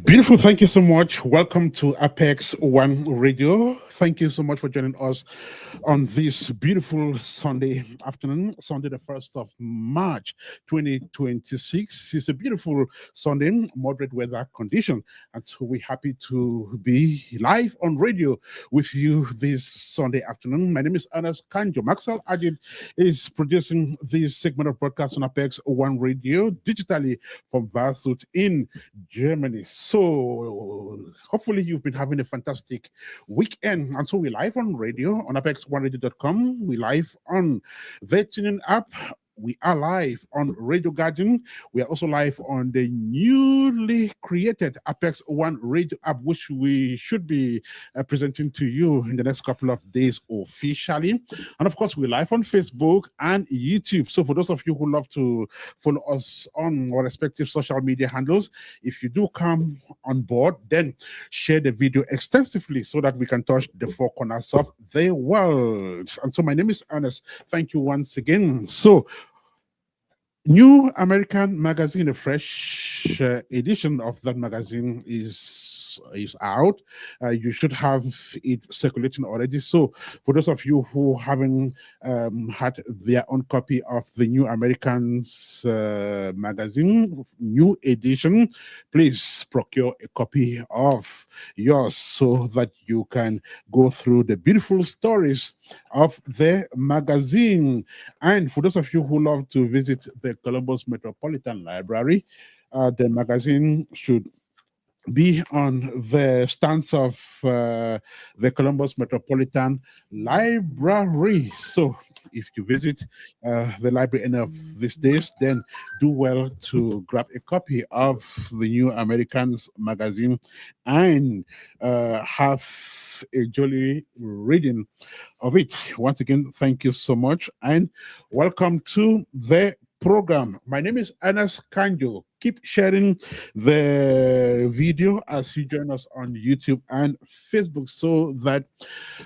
Beautiful. Thank you so much. Welcome to Apex One Radio. Thank you so much for joining us on this beautiful Sunday afternoon, Sunday, the 1st of March, 2026. It's a beautiful Sunday, moderate weather condition. And so we're happy to be live on radio with you this Sunday afternoon. My name is Ernest Kanjo. Marcel Adig is producing this segment of broadcast on Apex One Radio digitally from Varsut in Germany. So hopefully you've been having a fantastic weekend. And so we're live on radio on apex1radio.com. We're live on the tuning app. We are live on Radio Garden. We are also live on the newly created Apex One Radio app, which we should be presenting to you in the next couple of days officially. And of course, we're live on Facebook and YouTube. So for those of you who love to follow us on our respective social media handles, if you do come on board, then share the video extensively so that we can touch the four corners of the world. And so my name is Ernest. Thank you once again. So New American Magazine, a fresh edition of that magazine is out. You should have it circulating already. So for those of you who haven't had their own copy of the New Americans magazine, new edition, please procure a copy of yours so that you can go through the beautiful stories of the magazine. And for those of you who love to visit the Columbus Metropolitan Library, the magazine should be on the stands of the Columbus Metropolitan Library. So if you visit the library any of these days, then do well to grab a copy of the New Americans magazine and have a jolly reading of it. Once again, thank you so much and welcome to the program. My name is Ernest Kanjo. Keep sharing the video as you join us on YouTube and Facebook so that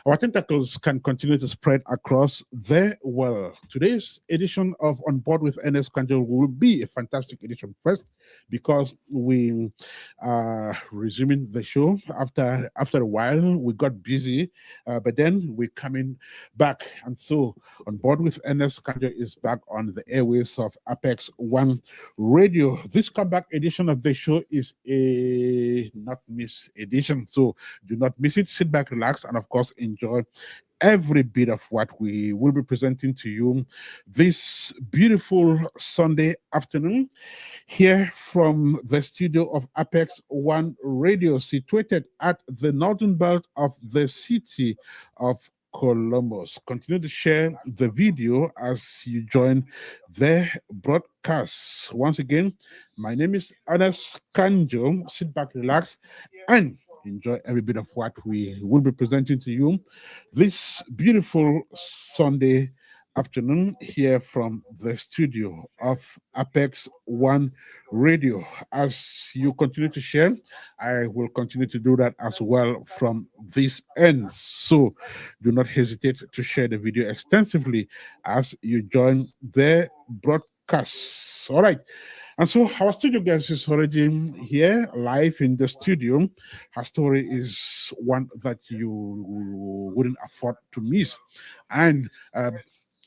our tentacles can continue to spread across the world. Today's edition of On Board with Ernest Kanjo will be a fantastic edition. First, because we are resuming the show after a while. We got busy, but then we're coming back. And so On Board with Ernest Kanjo is back on the airwaves of Apex One Radio. This comeback edition of the show is a not miss edition, so do not miss it. Sit back, relax, and of course enjoy every bit of what we will be presenting to you this beautiful Sunday afternoon here from the studio of Apex One Radio, situated at the northern belt of the city of Columbus. Continue to share the video as you join the broadcast. Once again, my name is Ernest Kanjo. Sit back, relax, and enjoy every bit of what we will be presenting to you this beautiful Sunday afternoon here from the studio of Apex One Radio. As you continue to share, I will continue to do that as well from this end. So do not hesitate to share the video extensively as you join the broadcast. All right. And so our studio guest is already here live in the studio. Her story is one that you wouldn't afford to miss. And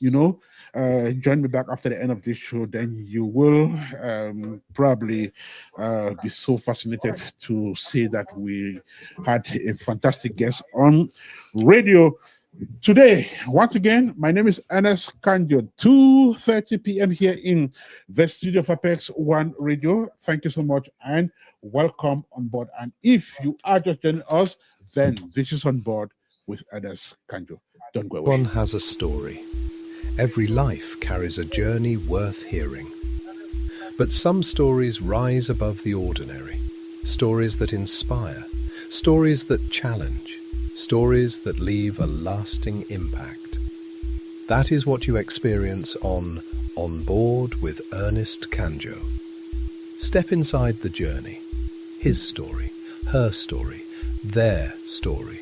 join me back after the end of this show, then you will probably be so fascinated to see that we had a fantastic guest on radio today. Once again, my name is Ernest Kanjo. 2:30 p.m. here in the studio of Apex One Radio. Thank you so much and welcome on board. And if you are just joining us, then this is On Board with Ernest Kanjo. Don't go away. One has a story. Every life carries a journey worth hearing. But some stories rise above the ordinary. Stories that inspire. Stories that challenge. Stories that leave a lasting impact. That is what you experience on Board with Ernest Kanjo. Step inside the journey. His story, her story, their story.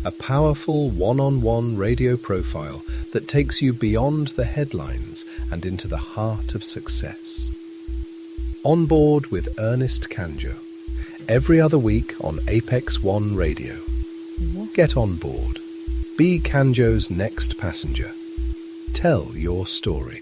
A powerful one-on-one radio profile that takes you beyond the headlines and into the heart of success. On Board with Ernest Kanjo. every other week on Apex One Radio. Get on board. Be Kanjo's next passenger. Tell your story.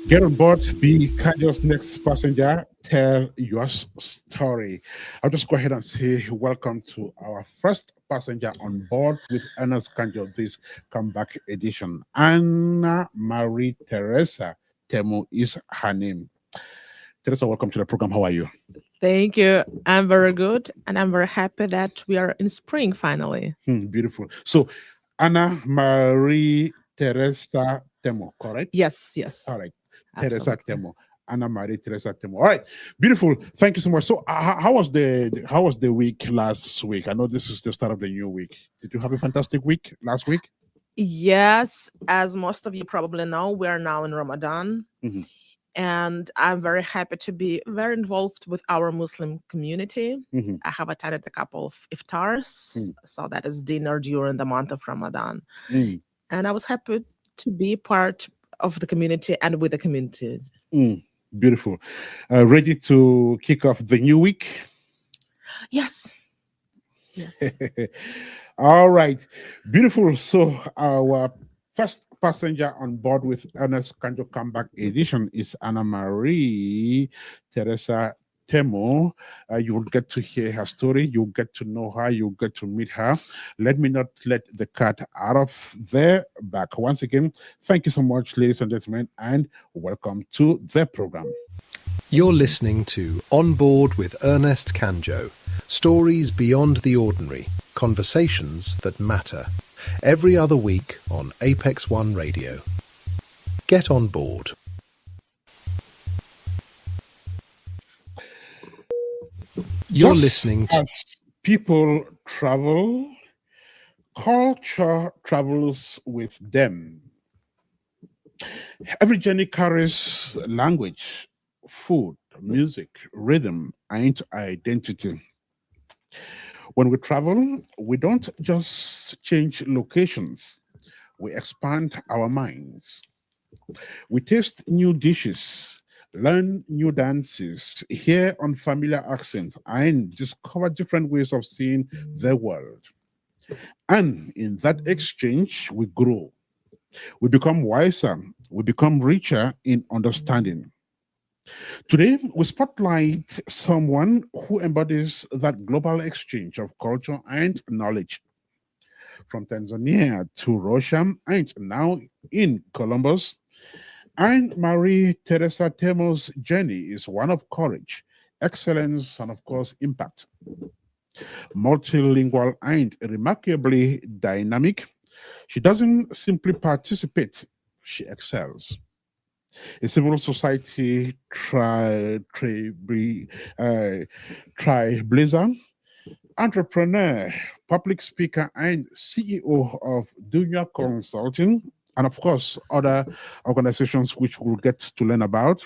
Get on board, be Kanjo's next passenger, tell your story. I'll just go ahead and say welcome to our first passenger on board with Ernest Kanjo, this comeback edition. Anna Marie Teresa Temu is her name. Teresa, welcome to the program. How are you? Thank you. I'm very good, and I'm very happy that we are in spring finally. Beautiful. So, Anna Marie Teresa Temu, correct? Yes. All right. Teresa Absolutely. Temu. Anna Marie Teresa Temu. All right. Beautiful. Thank you so much. So, how was the week last week? I know this is the start of the new week. Did you have a fantastic week last week? Yes, as most of you probably know, we are now in Ramadan. Mhm. And I'm very happy to be very involved with our Muslim community. Mhm. I have attended a couple of iftars, Mm. so that is dinner during the month of Ramadan. Mm. And I was happy to be part of the community and with the communities. Beautiful. Ready to kick off the new week? Yes. All right. Beautiful. So, our first passenger on board with Ernest Kanjo Comeback Edition is Anna Marie Teresa Temu. You will get to hear her story. You'll get to know her. You'll get to meet her. Let me not let the cat out of the bag. Once again, thank you so much, ladies and gentlemen, and welcome to the program. You're listening to On Board with Ernest Kanjo. Stories beyond the ordinary. Conversations that matter. Every other week on Apex One Radio. Get on board. You're Just listening to... as people travel, culture travels with them. Every journey carries language, food, music, rhythm, and identity. When we travel, we don't just change locations, we expand our minds. We taste new dishes, learn new dances, hear unfamiliar accents, and discover different ways of seeing the world. And in that exchange, we grow. We become wiser, we become richer in understanding. Today, we spotlight someone who embodies that global exchange of culture and knowledge. From Tanzania to Russia, and now in Columbus, and Marie Teresa Temu's journey is one of courage, excellence, and of course, impact. Multilingual and remarkably dynamic, she doesn't simply participate, she excels. A civil society trailblazer, entrepreneur, public speaker, and CEO of Dunya Consulting, and of course, other organizations which we'll get to learn about.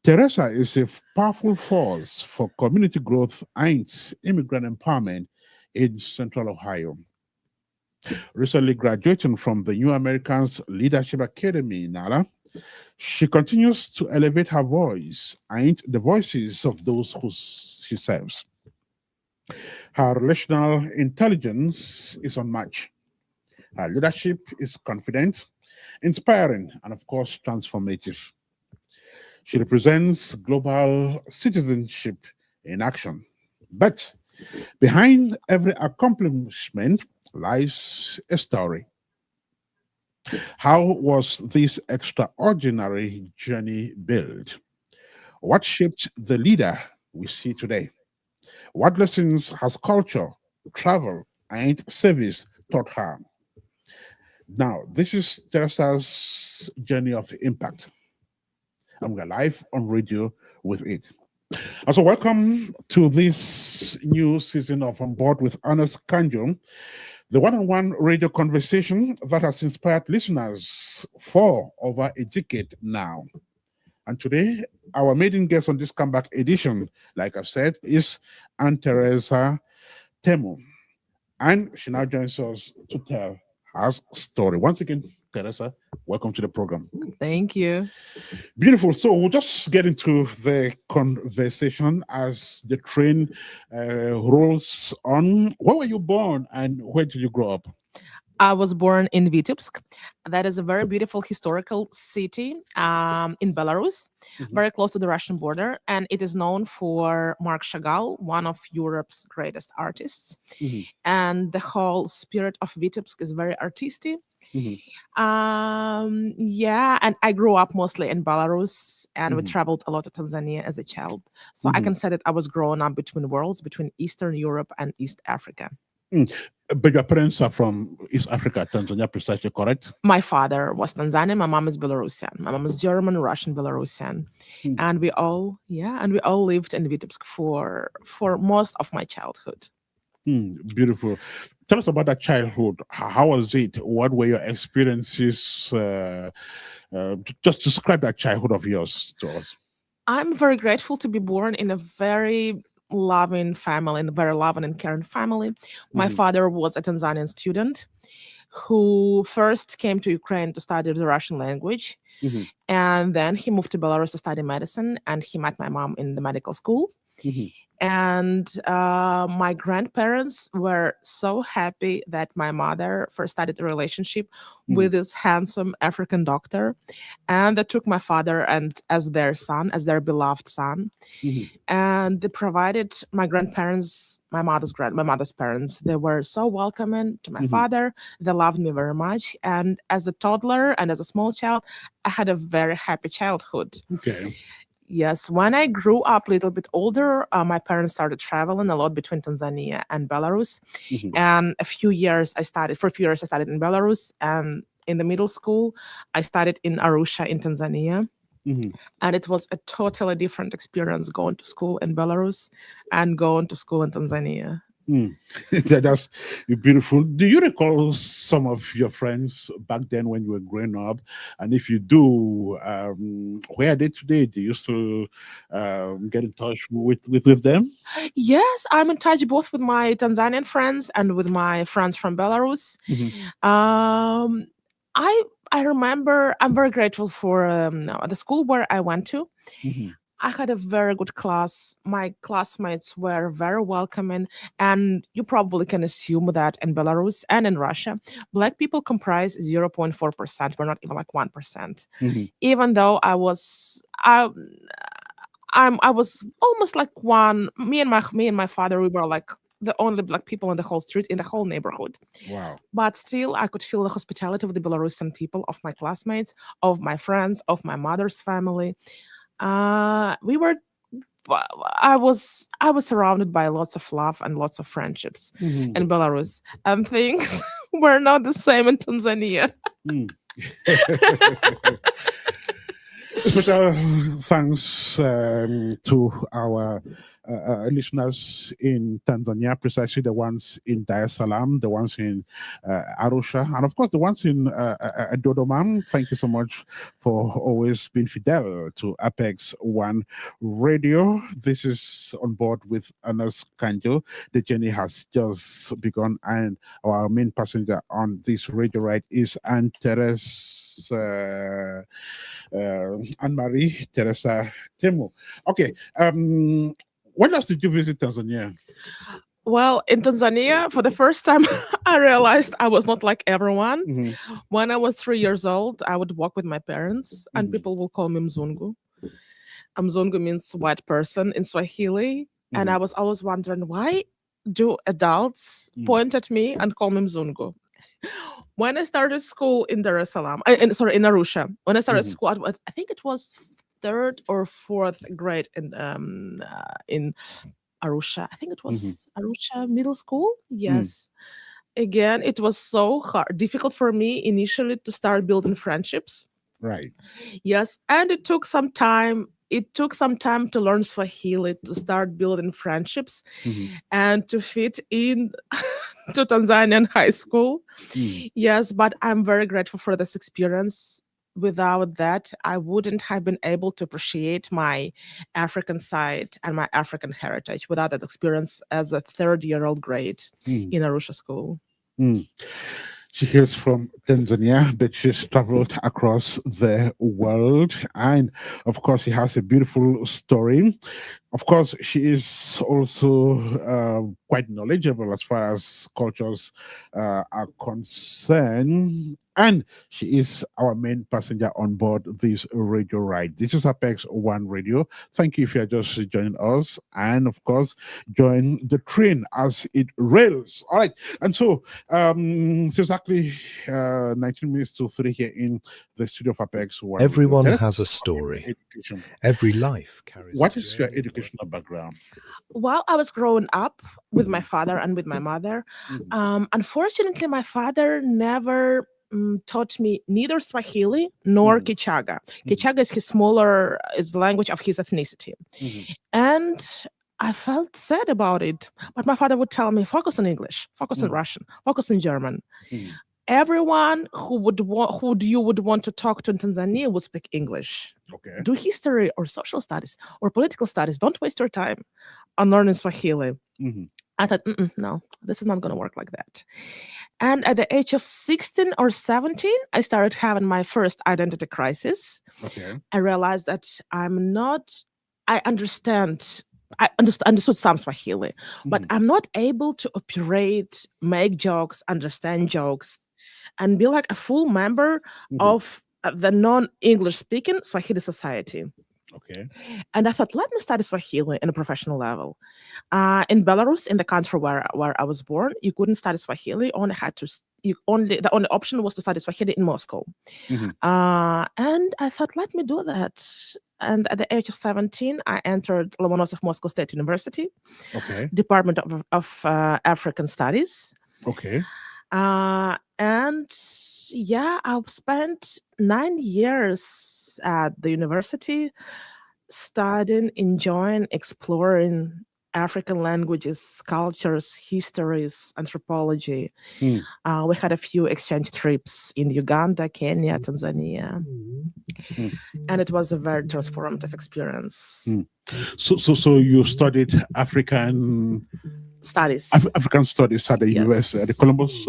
Teresa is a powerful force for community growth and immigrant empowerment in Central Ohio. Recently graduating from the New Americans Leadership Academy in Nala, she continues to elevate her voice and the voices of those who she serves. Her relational intelligence is unmatched. Her leadership is confident, inspiring, and of course, transformative. She represents global citizenship in action. But behind every accomplishment lies a story. How was this extraordinary journey built? What shaped the leader we see today? What lessons has culture, travel, and service taught her? Now, this is Teresa's journey of impact. And we're live on radio with it. And so, welcome to this new season of On Board with Ernest Kanjo, the one-on-one radio conversation that has inspired listeners for over a decade now. And today, our maiden guest on this comeback edition, like I've said, is Aunt Teresa Temu. And she now joins us to tell has story. Once again, Teresa, welcome to the program. Thank you. Beautiful. So we'll just get into the conversation as the train rolls on. Where were you born and where did you grow up? I was born in Vitebsk. That is a very beautiful historical city in Belarus, Mhm, very close to the Russian border. And it is known for Marc Chagall, one of Europe's greatest artists. mhm, And the whole spirit of Vitebsk is very artistic. mhm, Yeah, and I grew up mostly in Belarus, and we mhm, traveled a lot to Tanzania as a child. So I mhm. can say that I was growing up between worlds, between Eastern Europe and East Africa. Mm. But your parents are from East Africa, Tanzania, precisely, correct? My father was Tanzanian, my mom is Belarusian. My mom is German, Russian, Belarusian. Mm, And we all lived in Vitebsk for most of my childhood. beautiful. Tell us about that childhood. How was it? What were your experiences? Just describe that childhood of yours to us. I'm very grateful to be born in a very loving family, in a very loving and caring family. My Mhm, father was a Tanzanian student who first came to Ukraine to study the Russian language. mhm, And then he moved to Belarus to study medicine, and he met my mom in the medical school. mhm, And my grandparents were so happy that my mother first started a relationship mhm, with this handsome African doctor, and they took my father and as their son, as their beloved son, mhm, and they provided my grandparents, my mother's parents. They were so welcoming to my mhm. father. They loved me very much, and as a toddler and as a small child, I had a very happy childhood. Okay. Yes, when I grew up a little bit older, my parents started traveling a lot between Tanzania and Belarus. Mhm, And for a few years, I studied in Belarus. And in the middle school, I studied in Arusha in Tanzania. mhm. And it was a totally different experience going to school in Belarus and going to school in Tanzania. Mm. That's beautiful. Do you recall some of your friends back then when you were growing up? And if you do, where are they today? Do you still get in touch with them? Yes, I'm in touch both with my Tanzanian friends and with my friends from Belarus. Mhm, Um, I I remember I'm very grateful for the school where I went to. mhm, I had a very good class. My classmates were very welcoming, and you probably can assume that in Belarus and in Russia, Black people comprise 0.4%. We're not even like 1%. mhm, Even though I was almost like one. Me and my father, we were like the only Black people in the whole street, in the whole neighborhood. Wow. But still, I could feel the hospitality of the Belarusian people, of my classmates, of my friends, of my mother's family. We were I was surrounded by lots of love and lots of friendships Mhm, in Belarus, and things were not the same in Tanzania. mm. Special thanks to our listeners in Tanzania, precisely the ones in Dar es Salaam, the ones in Arusha, and of course the ones in Dodoma. Thank you so much for always being fidel to Apex One Radio. This is on board with Ernest Kanjo. The journey has just begun, and our main passenger on this radio ride is Anne Teresa. Anne Marie Teresa Temu. Okay. When last did you visit Tanzania? Well, in Tanzania, for the first time, I realized I was not like everyone. Mhm, When I was 3 years old, I would walk with my parents, and mhm, people will call me Mzungu. Mzungu means white person in Swahili. And mhm, I was always wondering, why do adults mhm, point at me and call me Mzungu? When I started school in Dar es Salaam, in Arusha, when I started mhm, school, I think it was third or fourth grade in Arusha. I think it mhm, was Arusha Middle School. mhm. Yes. Again, it was so difficult for me initially to start building friendships. Right. Yes, and it took some time. It took some time to learn Swahili, to start building friendships, Mhm, and to fit in to Tanzanian high school. mhm, Yes, but I'm very grateful for this experience. Without that, I wouldn't have been able to appreciate my African side and my African heritage without that experience as a third-year-old grade mhm, in Arusha school. mhm. She hails from Tanzania, but she's traveled across the world. And of course, she has a beautiful story. Of course, she is also quite knowledgeable as far as cultures are concerned. And she is our main passenger on board this radio ride. This is Apex One Radio. Thank you if you are just joining us. And of course, join the train as it rails. All right. And so, it's exactly 19 minutes to 3 here in the studio of Apex One. Everyone Radio. has a story. Education. Every life carries. What is your educational background? While I was growing up with my father and with my mother, unfortunately, my father never taught me neither Swahili nor Kichaga. Kichaga is is the language of his ethnicity. And I felt sad about it. But my father would tell me, focus on English, focus on Russian, focus on German. Everyone who you would want to talk to in Tanzania would speak English. Okay. Do history or social studies or political studies. Don't waste your time on learning Swahili. I thought, no, this is not going to work like that. And at the age of 16 or 17, I started having my first identity crisis. Okay. I realized that I understood some Swahili, but I'm not able to operate, make jokes, understand jokes, and be like a full member of the non-English speaking Swahili society. Okay. And I thought, let me study Swahili in a professional level. In Belarus, in the country where I was born, you couldn't study Swahili. The only option was to study Swahili in Moscow. And I thought, let me do that. And at the age of 17, I entered Lomonosov Moscow State University, Department of African Studies. Okay. And yeah, I've spent 9 years at the university studying, enjoying, exploring African languages, cultures, histories, anthropology. We had a few exchange trips in Uganda, Kenya, Tanzania. And it was a very transformative experience. So you studied African Studies. African studies at the US, the Columbus,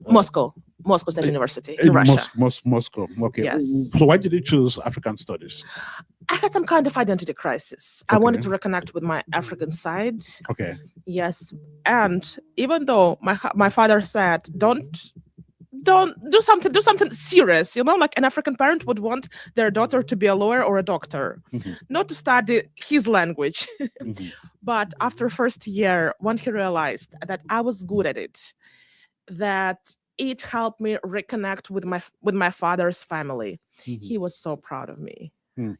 Moscow State University in Russia. Moscow. Okay. Yes. So why did you choose African studies? I had some kind of identity crisis. I wanted to reconnect with my African side. Okay. Yes, and even though my father said, don't do something serious, like an African parent would want their daughter to be a lawyer or a doctor, not to study his language. But after first year, when he realized that I was good at it, that it helped me reconnect with my father's family, he was so proud of me.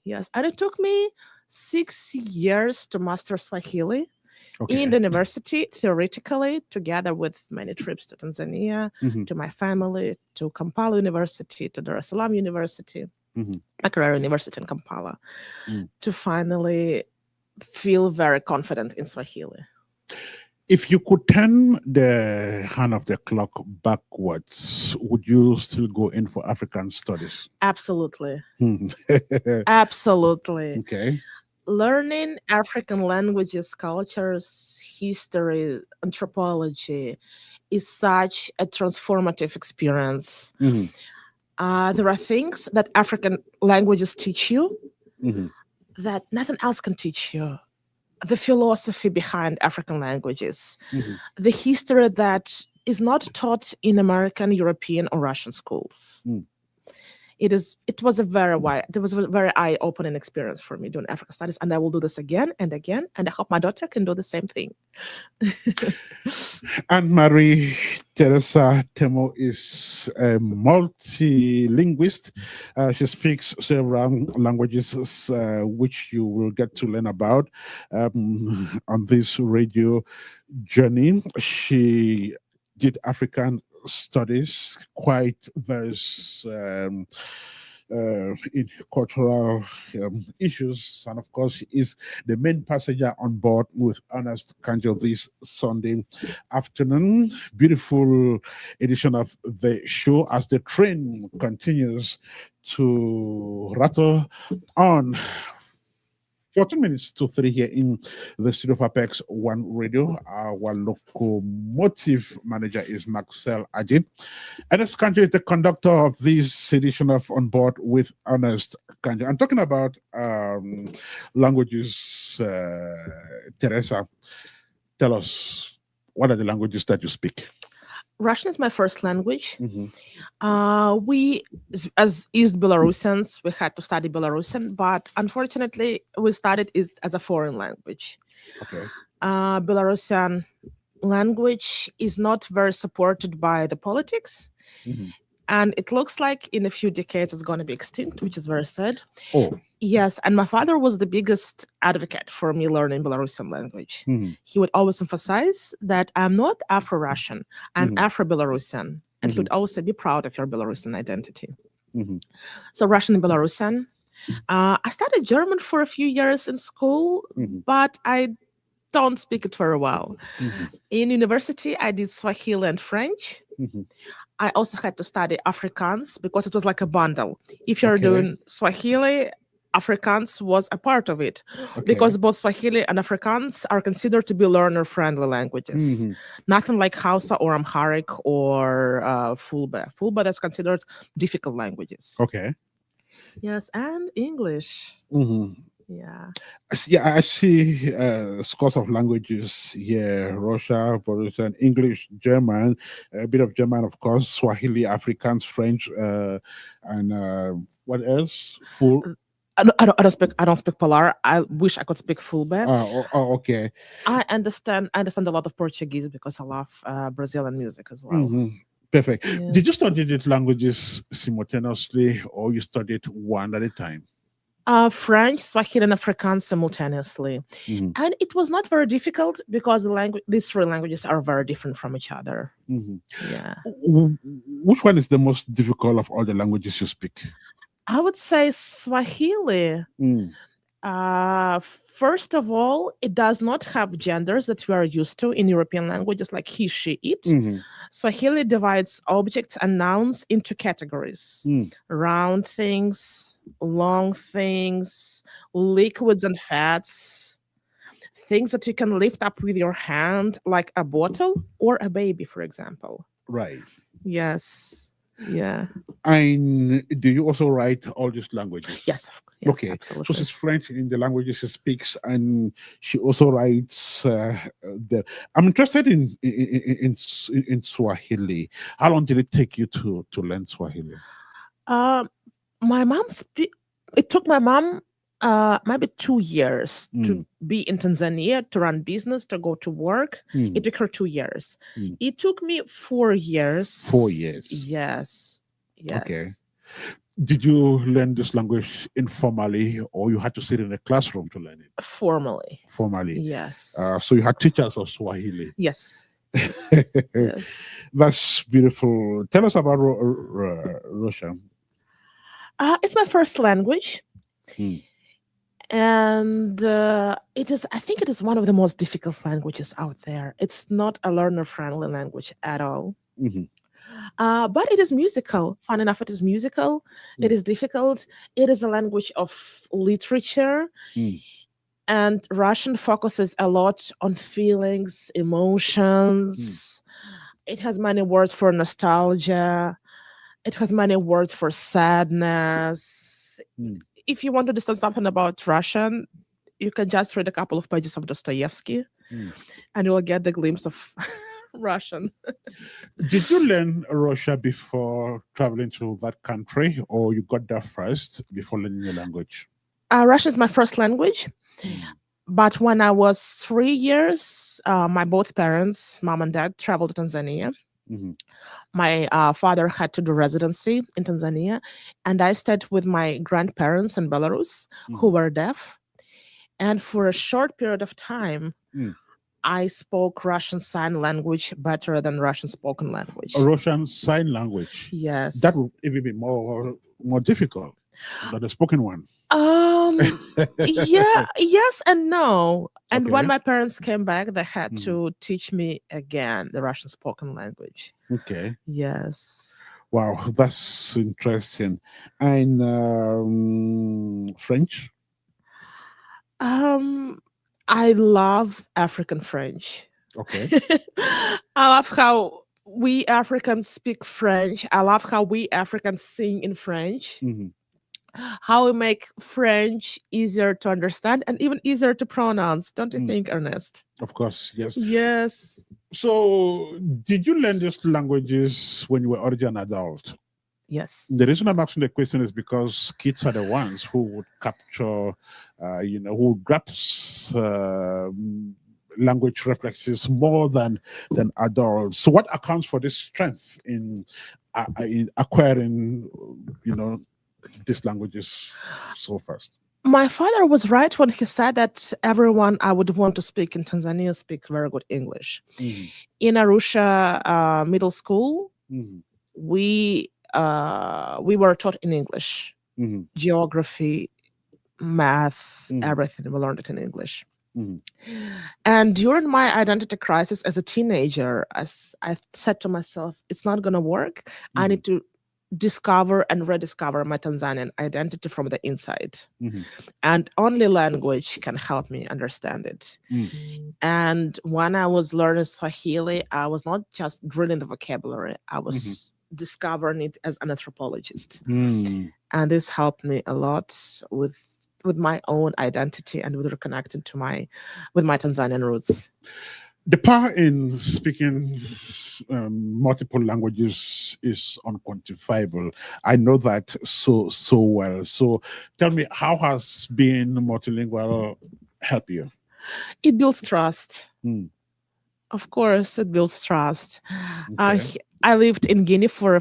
Yes, and it took me 6 years to master Swahili. In the university, theoretically, together with many trips to Tanzania, to my family, to Kampala University, to Dar es Salaam University, Makerere University in Kampala, to finally feel very confident in Swahili. If you could turn the hand of the clock backwards, would you still go in for African studies? Absolutely. Absolutely. Okay. Learning African languages, cultures, history, anthropology is such a transformative experience. There are things that African languages teach you that nothing else can teach you. The philosophy behind African languages, the history that is not taught in American, European, or Russian schools. It was a very eye-opening experience for me doing African studies, and I will do this again and again, and I hope my daughter can do the same thing. And Marie Teresa Temu is a multilinguist. She speaks several languages, which you will get to learn about on this radio journey. She did African studies, quite various in cultural issues, and of course, she is the main passenger on board with Ernest Kanjo this Sunday afternoon. Beautiful edition of the show as the train continues to rattle on. 14 minutes to 3 here in the studio of Apex One Radio. Our locomotive manager is Marcel Adig. Ernest Kanjo is the conductor of this edition of On Board with Ernest Kanjo. I'm talking about languages. Teresa, tell us, what are the languages that you speak? Russian is my first language. Mhm. We, as East Belarusians, we had to study Belarusian, but unfortunately, we studied it as a foreign language. Okay. Belarusian language is not very supported by the politics, Mhm. and it looks like in a few decades it's going to be extinct, which is very sad. Oh. Yes, and my father was the biggest advocate for me learning Belarusian language. Mhm. He would always emphasize that I'm not Afro-Russian, I'm Mhm. Afro-Belarusian, and he would Mhm. also be proud of your Belarusian identity. Mhm. So Russian and Belarusian. I studied German for a few years in school, Mhm. but I don't speak it very well. Mhm. In university, I did Swahili and French. Mhm. I also had to study Afrikaans because it was like a bundle. If you're Okay. doing Swahili, Afrikaans was a part of it Okay. because both Swahili and Afrikaans are considered to be learner-friendly languages. Mhm. Nothing like Hausa or Amharic or Fulbe. Fulbe is considered difficult languages. Okay. Yes, and English. Mhm. Yeah. Yeah, I see scores of languages here: Russia, Belarusian, English, German, a bit of German, of course, Swahili, Afrikaans, French, and what else? Full. I don't speak Polar. I wish I could speak Fulbe. Okay. I understand a lot of Portuguese because I love Brazilian music as well. Mhm. Perfect. Yes. Did you study these languages simultaneously, or you studied one at a time? French, Swahili, and Afrikaans simultaneously. Mhm. And it was not very difficult because these three languages are very different from each other. Mhm. Yeah. Which one is the most difficult of all the languages you speak? I would say Swahili. Mm. First of all, it does not have genders that we are used to in European languages like he, she, it. Mhm. Swahili divides objects and nouns into categories: Mm. round things, long things, liquids and fats, things that you can lift up with your hand, like a bottle or a baby, for example. Right. Yes. Yeah. And do you also write all these languages? Yes. Yes, Okay. So absolutely. she's French in the languages she speaks, and she also writes. I'm interested in Swahili. How long did it take you to learn Swahili? My mom it took my mom maybe 2 years to be in Tanzania, to run business, to go to work. It took her 2 years. It took me 4 years. 4 years. Yes. Yes. Okay. Did you learn this language informally, or you had to sit in a classroom to learn it? Formally. Formally. Yes. So you had teachers of Swahili. Yes. Yes. That's beautiful. Tell us about Russia. It's my first language. Mm. And I think it is one of the most difficult languages out there. It's not a learner-friendly language at all. Mhm. But it is musical. Fun enough, it is musical. It is difficult. It is a language of literature. Mm. And Russian focuses a lot on feelings, emotions. It has many words for nostalgia. It has many words for sadness. Mm. If you want to understand something about Russian, you can just read a couple of pages of Dostoevsky and you will get the glimpse of Russian. Did you learn Russia before traveling to that country, or you got there first before learning the language? Russian is my first language. But when I was 3 years, my both parents, mom and dad, traveled to Tanzania. Mhm. My father had to do residency in Tanzania, and I stayed with my grandparents in Belarus who were deaf. And for a short period of time, I spoke Russian Sign Language better than Russian spoken language. A Russian Sign Language. Yes. That would even be more difficult than the spoken one. Yeah, yes and no. And when Okay. my parents came back, they had to teach me again the Russian spoken language. Okay. Yes. Wow, that's interesting. And French? Um, I love African French. Okay. I love how we Africans speak French. I love how we Africans sing in French. Mhm. How we make French easier to understand and even easier to pronounce. Don't you Mm. think, Ernest? Of course, yes. Yes. So, did you learn these languages when you were already an adult? Yes. The reason I'm asking the question is because kids are the ones who would capture, who grasp language reflexes more than adults. So, what accounts for this strength in acquiring, you know, these languages so fast? My father was right when he said that everyone I would want to speak in Tanzania speak very good English. Mhm. In Arusha middle school, Mhm. we were taught in English, Mhm. geography, math, Mhm. everything. We learned it in English. Mhm. And during my identity crisis as a teenager, as I said to myself, it's not going to work. I Mhm. need to discover and rediscover my Tanzanian identity from the inside. Mhm. And only language can help me understand it. Mhm. And when I was learning Swahili, I was not just drilling the vocabulary, I Mhm. was discovering it as an anthropologist. Mm. And this helped me a lot with my own identity and with reconnecting to my Tanzanian roots. The power in speaking multiple languages is unquantifiable. I know that so well. So, tell me, how has being multilingual helped you? It builds trust. Mm. Of course, it builds trust. Okay. I lived in Guinea for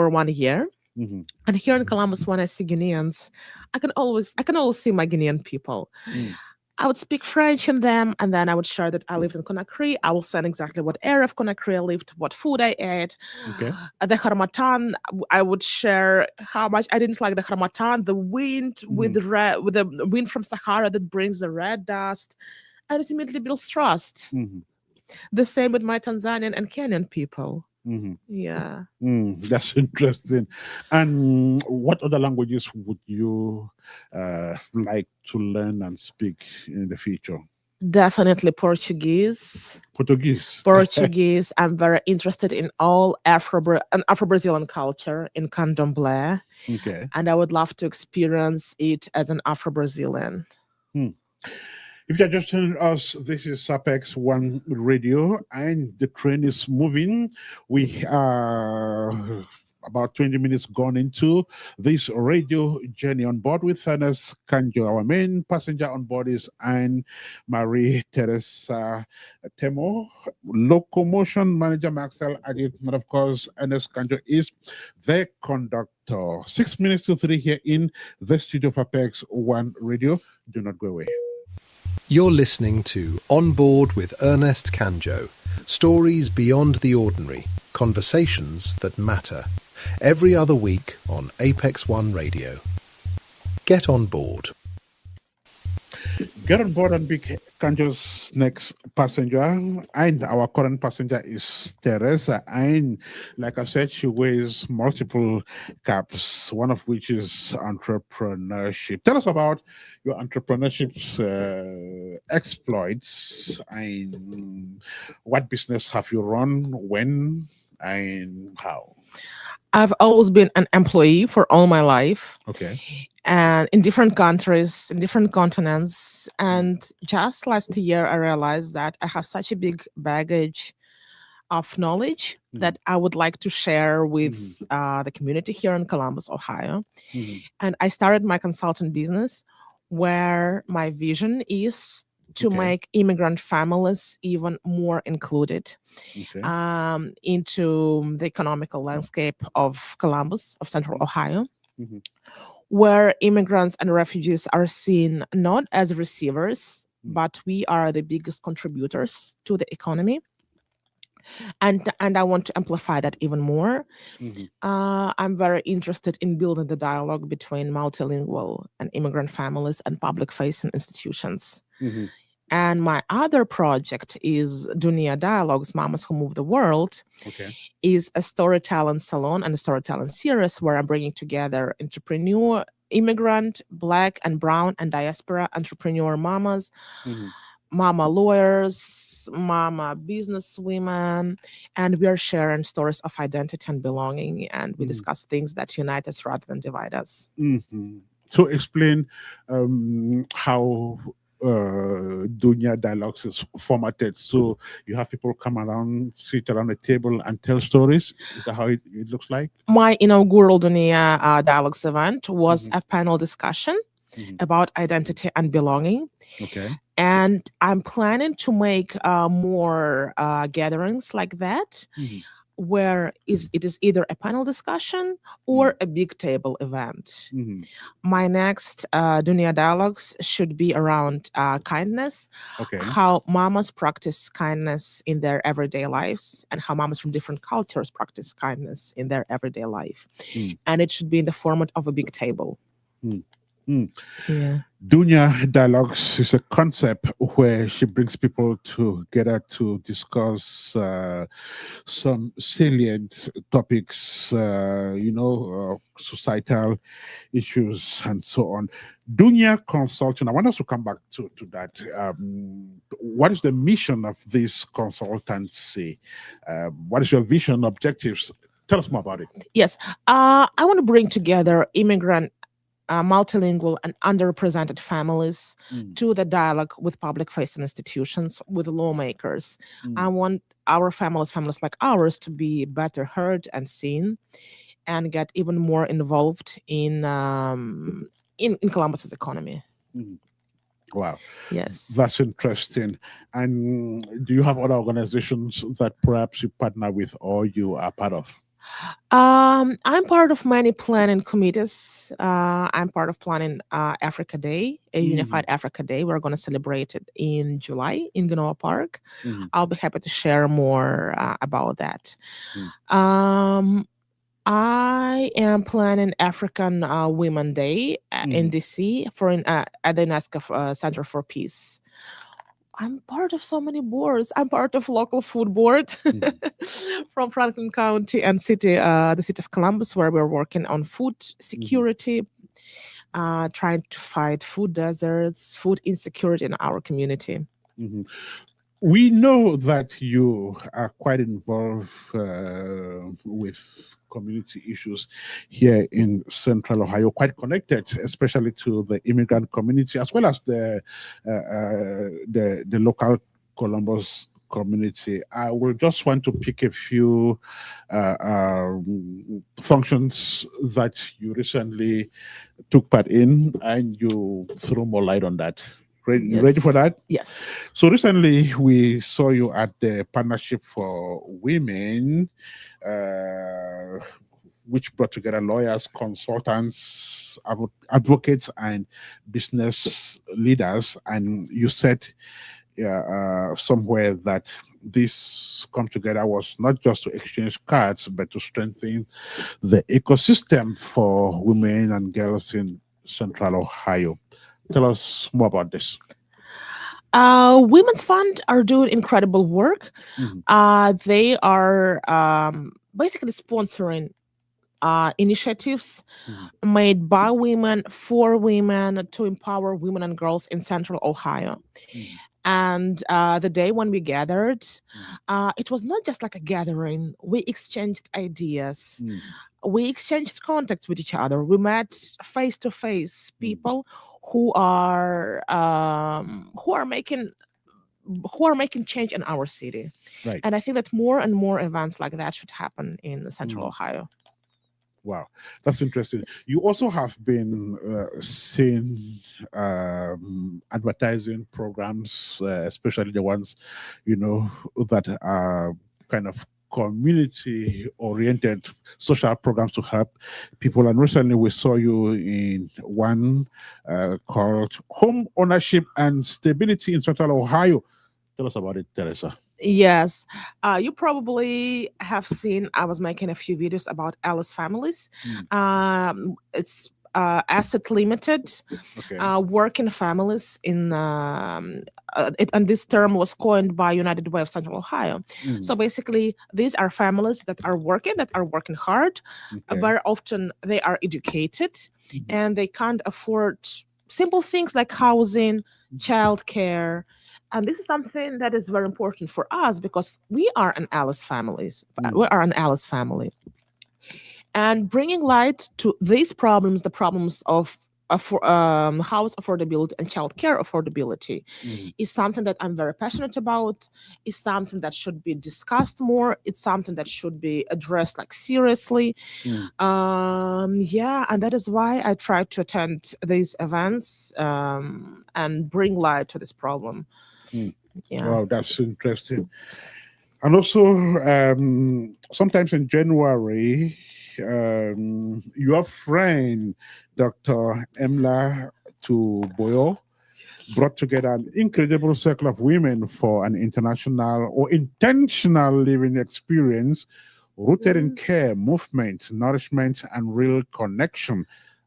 1 year. Mhm. And here in Columbus, when I see Guineans, I can always see my Guinean people. Mm. I would speak French in them, and then I would share that I lived in Conakry. I will send exactly what area of Conakry I lived, what food I ate. Okay. The harmattan, I would share how much I didn't like the harmattan, the wind with Mhm. with the wind from Sahara that brings the red dust, and it immediately builds trust. Mhm. The same with my Tanzanian and Kenyan people. Mhm. Yeah. That's interesting. And what other languages would you like to learn and speak in the future? Definitely Portuguese. Portuguese. Portuguese. I'm very interested in all Afro-Brazilian culture in Candomblé, Okay. and I would love to experience it as an Afro-Brazilian. Hmm. If you're just telling us, this is Sapex One Radio, and the train is moving. We are about 20 minutes gone into this radio journey on board with Ernest Kanjo. Our main passenger on board is Anne Marie Teresa Temu, Locomotion manager Marcel Adig, and of course, Ernest Kanjo is the conductor. 6 minutes to 3 here in the studio of Apex One Radio. Do not go away. You're listening to On Board with Ernest Kanjo. Stories beyond the ordinary, conversations that matter. Every other week on Apex One Radio. Get on board. Get on board and be Kanjo's next passenger. And our current passenger is Teresa. And like I said, she wears multiple caps, one of which is entrepreneurship. Tell us about your entrepreneurship exploits and what business have you run, when, and how? I've always been an employee for all my life, Okay. and in different countries, in different continents. And just last year, I realized that I have such a big baggage of knowledge that I would like to share with the community here in Columbus, Ohio. Mhm. And I started my consultant business where my vision is to Okay. make immigrant families even more included Okay. into the economical landscape of Columbus, of Central Ohio, Mhm. where immigrants and refugees are seen not as receivers, but we are the biggest contributors to the economy. And I want to amplify that even more. Mhm. I'm very interested in building the dialogue between multilingual and immigrant families and public-facing institutions. Mhm. And my other project is Dunia Dialogues, Mamas Who Move the World, Okay. is a storytelling salon and a storytelling series where I'm bringing together entrepreneur, immigrant, Black and brown and diaspora entrepreneur mamas, Mhm. mama lawyers, mama businesswomen, and we are sharing stories of identity and belonging, and we Mhm. discuss things that unite us rather than divide us. Mhm. So explain how Dunya Dialogues is formatted. So you have people come around, sit around a table and tell stories. Is that how it looks like? My inaugural Dunia Dialogues event was Mhm. a panel discussion Mhm. about identity and belonging. Okay. And I'm planning to make more gatherings like that, Mhm. where it is either a panel discussion Mhm. or a big table event. Mhm. My next Dunia Dialogues should be around kindness, Okay. how mamas practice kindness in their everyday lives, and how mamas from different cultures practice kindness in their everyday life. Mm. And it should be in the format of a big table. Mm. Mm. Yeah. Dunya Dialogues is a concept where she brings people together to discuss some salient topics, societal issues and so on. Dunya Consulting, I want us to come back to that. What is the mission of this consultancy? What is your vision, objectives? Tell us more about it. Yes. I want to bring together immigrant, multilingual, and underrepresented families Mm, to the dialogue with public facing institutions, with lawmakers. I mm, want our families like ours, to be better heard and seen, and get even more involved in Columbus's economy. mm. Wow. Yes. That's interesting. And do you have other organizations that perhaps you partner with or you are part of? I'm part of many planning committees. I'm part of planning Africa Day, a Mhm, Unified Africa Day. We're going to celebrate it in July in Genoa Park. mhm, I'll be happy to share more about that. mm, Um, I am planning African Women Day in mhm, DC at the UNESCO Center for Peace. I'm part of so many boards. I'm part of local food board mhm, from Franklin County and the city of Columbus, where we're working on food mhm, security, trying to fight food deserts, food insecurity in our community. mhm. We know that you are quite involved with community issues here in Central Ohio, quite connected, especially to the immigrant community as well as the local Columbus community. I will just want to pick a few functions that you recently took part in, and you throw more light on that. You ready for Yes. that? Yes. So recently, we saw you at the Partnership for Women, uh, which brought together lawyers, consultants, advocates, and business leaders. And you said somewhere that this come together was not just to exchange cards, but to strengthen the ecosystem for women and girls in Central Ohio. Tell us more about this. Women's Fund are doing incredible work. Mhm, They are basically sponsoring initiatives mhm, made by women for women to empower women and girls in Central Ohio. mhm, And the day when we gathered, mhm, it was not just like a gathering. We exchanged ideas. mhm, We exchanged contacts with each other. We met face to face mhm. people who are um, who are making who are making change in our city. Right. And I think that more and more events like that should happen in Central Mm. Ohio. Wow, that's interesting. Yes. You also have been seeing advertising programs, especially the ones, that are kind of community oriented social programs to help people. And recently we saw you in one called Home Ownership and Stability in Central Ohio. Tell us about it, Teresa. Yes. You probably have seen I was making a few videos about Alice families. Mm, It's asset limited, Okay. working families and this term was coined by United Way of Central Ohio. Mm, So basically, these are families that are working hard. okay. Very often, they are educated, Mhm. and they can't afford simple things like housing, childcare. And this is something that is very important for us because we are an Alice families. We Mm, are an Alice family, and bringing light to these problems, the problems of house affordability and childcare affordability, mm, is something that I'm very passionate about. Is something that should be discussed more. It's something that should be addressed like seriously. mm, Yeah, and that is why I try to attend these events and bring light to this problem. mm. Yeah. Wow, that's interesting. And also, sometimes in January, your friend, Dr. Emla to Boyo, brought together an incredible circle of women for an international or intentional living experience rooted in care, movement, nourishment, and real connection,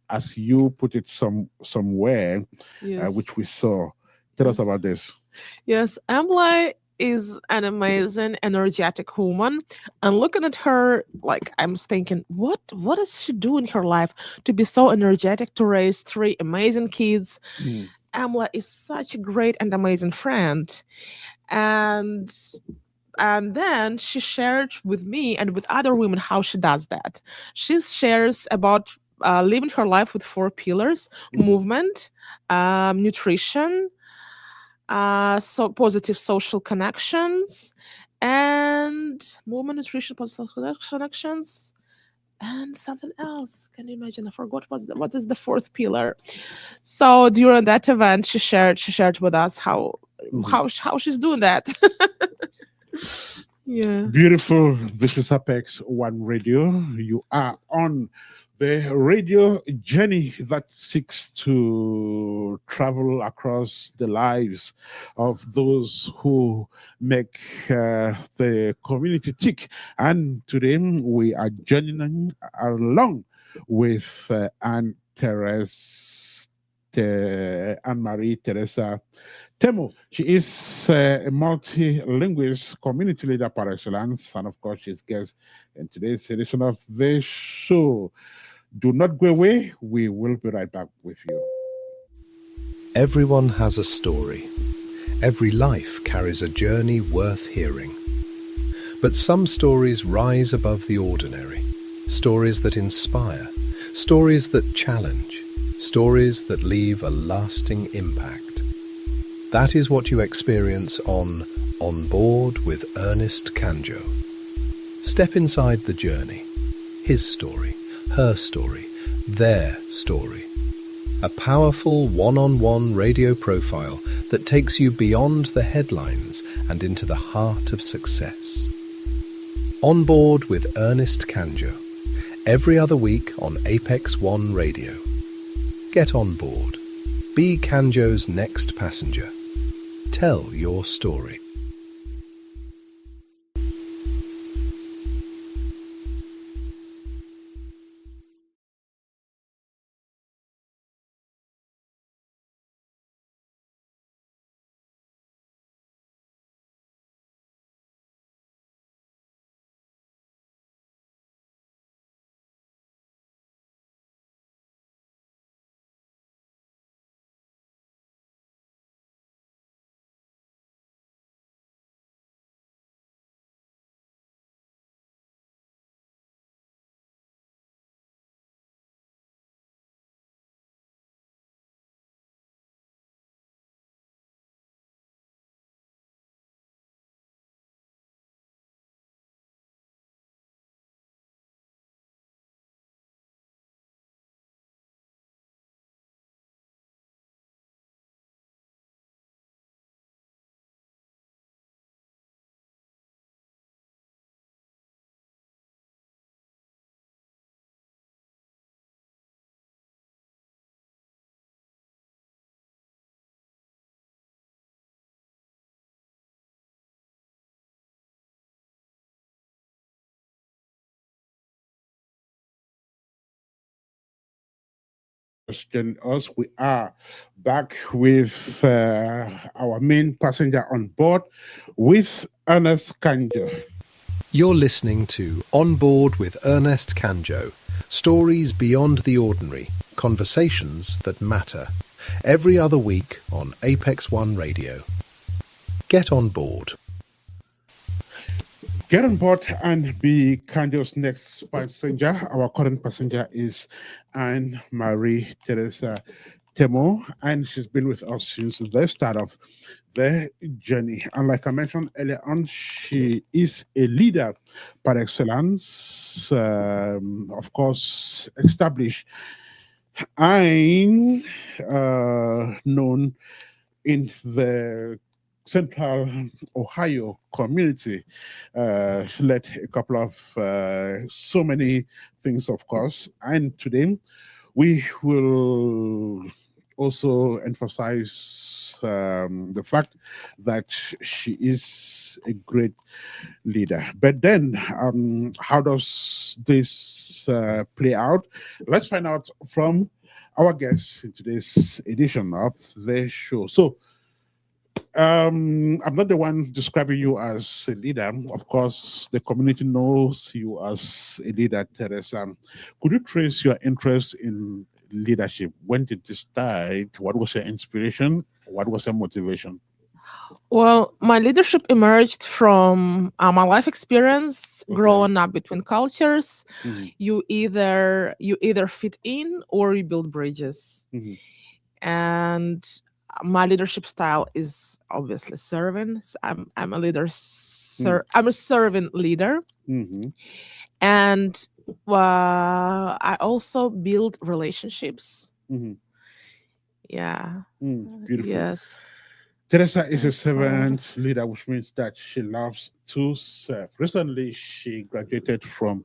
as you put it somewhere, Yes. which we saw. Tell us Yes. about this. Yes, Emily is an amazing, energetic woman. And looking at her, like I'm thinking, what does she do in her life to be so energetic to raise three amazing kids? Mm, Emily is such a great and amazing friend. And and then she shared with me and with other women how she does that. She shares about living her life with four pillars: mhm, movement, nutrition, so positive social connections, and movement, nutrition, positive connections, and something else. Can you imagine? I forgot what is the fourth pillar. So during that event, she shared with us how mhm. how she's doing that. Yeah. Beautiful. This is Apex One Radio. You are on the radio journey that seeks to travel across the lives of those who make the community tick. And today we are journeying along with Anne Marie Teresa Temu. She is a multi-linguist community leader par excellence, and of course, she's guest in today's edition of the show. Do not go away. We will be right back with you. Everyone has a story. Every life carries a journey worth hearing. But some stories rise above the ordinary. Stories that inspire. Stories that challenge. Stories that leave a lasting impact. That is what you experience On Board with Ernest Kanjo. Step inside the journey. His story, her story, their story. A powerful one-on-one radio profile that takes you beyond the headlines and into the heart of success. On Board with Ernest Kanjo. Every other week on Apex One Radio. Get on board. Be Kanjo's next passenger. Tell your story. just joined us, we are back with our main passenger on board with Ernest Kanjo. You're listening to On Board with Ernest Kanjo. Stories beyond the ordinary, conversations that matter. Every other week on Apex One Radio. Get on board. Get on board and be Kanjo's next passenger. Our current passenger is Anne Marie Teresa Temu, and she's been with us since the start of the journey. And like I mentioned earlier on, she is a leader par excellence, of course, established and known in the Central Ohio community. She led a couple of so many things, of course. And today we will also emphasize the fact that she is a great leader. But then, how does this play out? Let's find out from our guests in today's edition of the show. So, I'm not the one describing you as a leader. Of course, the community knows you as a leader, Teresa. Could you trace your interest in leadership? When did you start? What was your inspiration? What was your motivation? Well, my leadership emerged from my life experience Okay. growing up between cultures. Mhm, You either fit in or you build bridges. mhm, And my leadership style is obviously serving. I'm a leader. mm, I'm a servant leader, mhm, and I also build relationships. mhm, Yeah. Beautiful. Yes. Teresa is a Uh, servant leader, which means that she loves to serve. Recently, she graduated from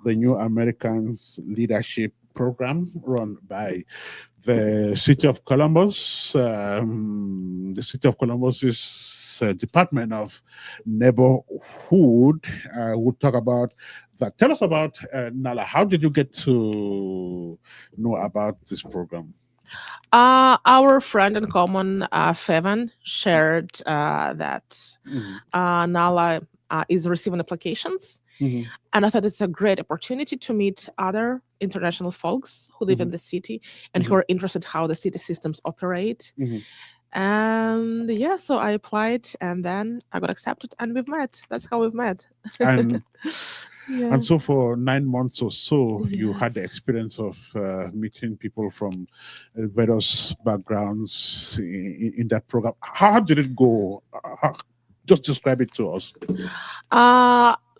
the New Americans Leadership Program run by the City of Columbus. The City of Columbus is Department of Neighborhood. We'll talk about that. Tell us about Nala. How did you get to know about this program? our friend in common, Fevan, shared that Mhm, Nala is receiving applications. mhm, And I thought it's a great opportunity to meet other international folks who live in mhm, the city and who mhm, are interested how the city systems operate. mhm. And yeah, so I applied and then I got accepted and we've met. That's how we've met. And Yeah. And so for 9 months or so, you had the Yes. experience of meeting people from various backgrounds in that program. How did it go? Just describe it to us.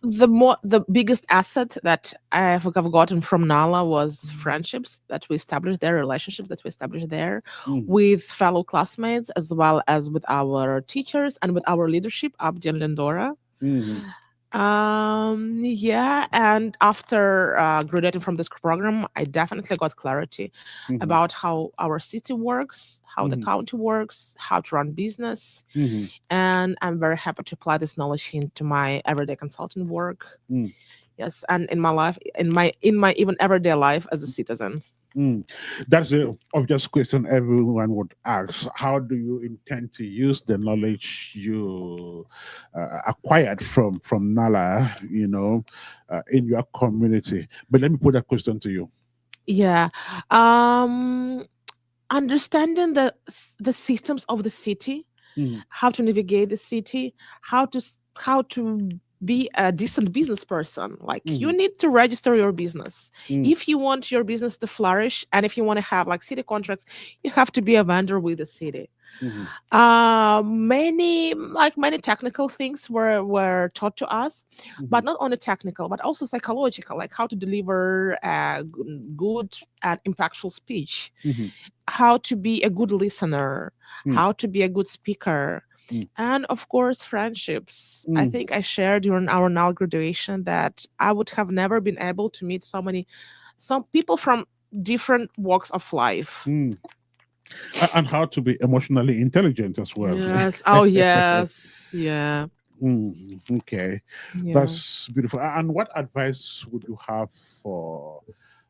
The biggest asset that I've gotten from Nala was friendships that we established there, relationships that we established there Mm, with fellow classmates, as well as with our teachers and with our leadership, Abdi and Lindora. mhm, Yeah, and after graduating from this program, I definitely got clarity mhm, about how our city works, how the mhm, county works, how to run business, mhm, and I'm very happy to apply this knowledge into my everyday consulting work. mm, Yes, and in my life, in my even everyday life as a citizen. mm. That's the obvious question everyone would ask. How do you intend to use the knowledge you acquired from Nala, in your community? But let me put that question to you. Yeah. Um Understanding the systems of the city, Mhm, how to navigate the city, how to be a decent business person. Like you mhm, need to register your business mm, if you want your business to flourish, and if you want to have like city contracts, you have to be a vendor with the city. mhm, Many technical things were taught to us, but mhm, not only technical but also psychological, like how to deliver a good and impactful speech, mhm, how to be a good listener, mm, how to be a good speaker, mm, and of course, friendships. I mm, think I shared during our now graduation that I would have never been able to meet some people from different walks of life. mm. And how to be emotionally intelligent as well. Yes. Oh, yes. Yeah. Okay, Yeah. that's beautiful. And what advice would you have for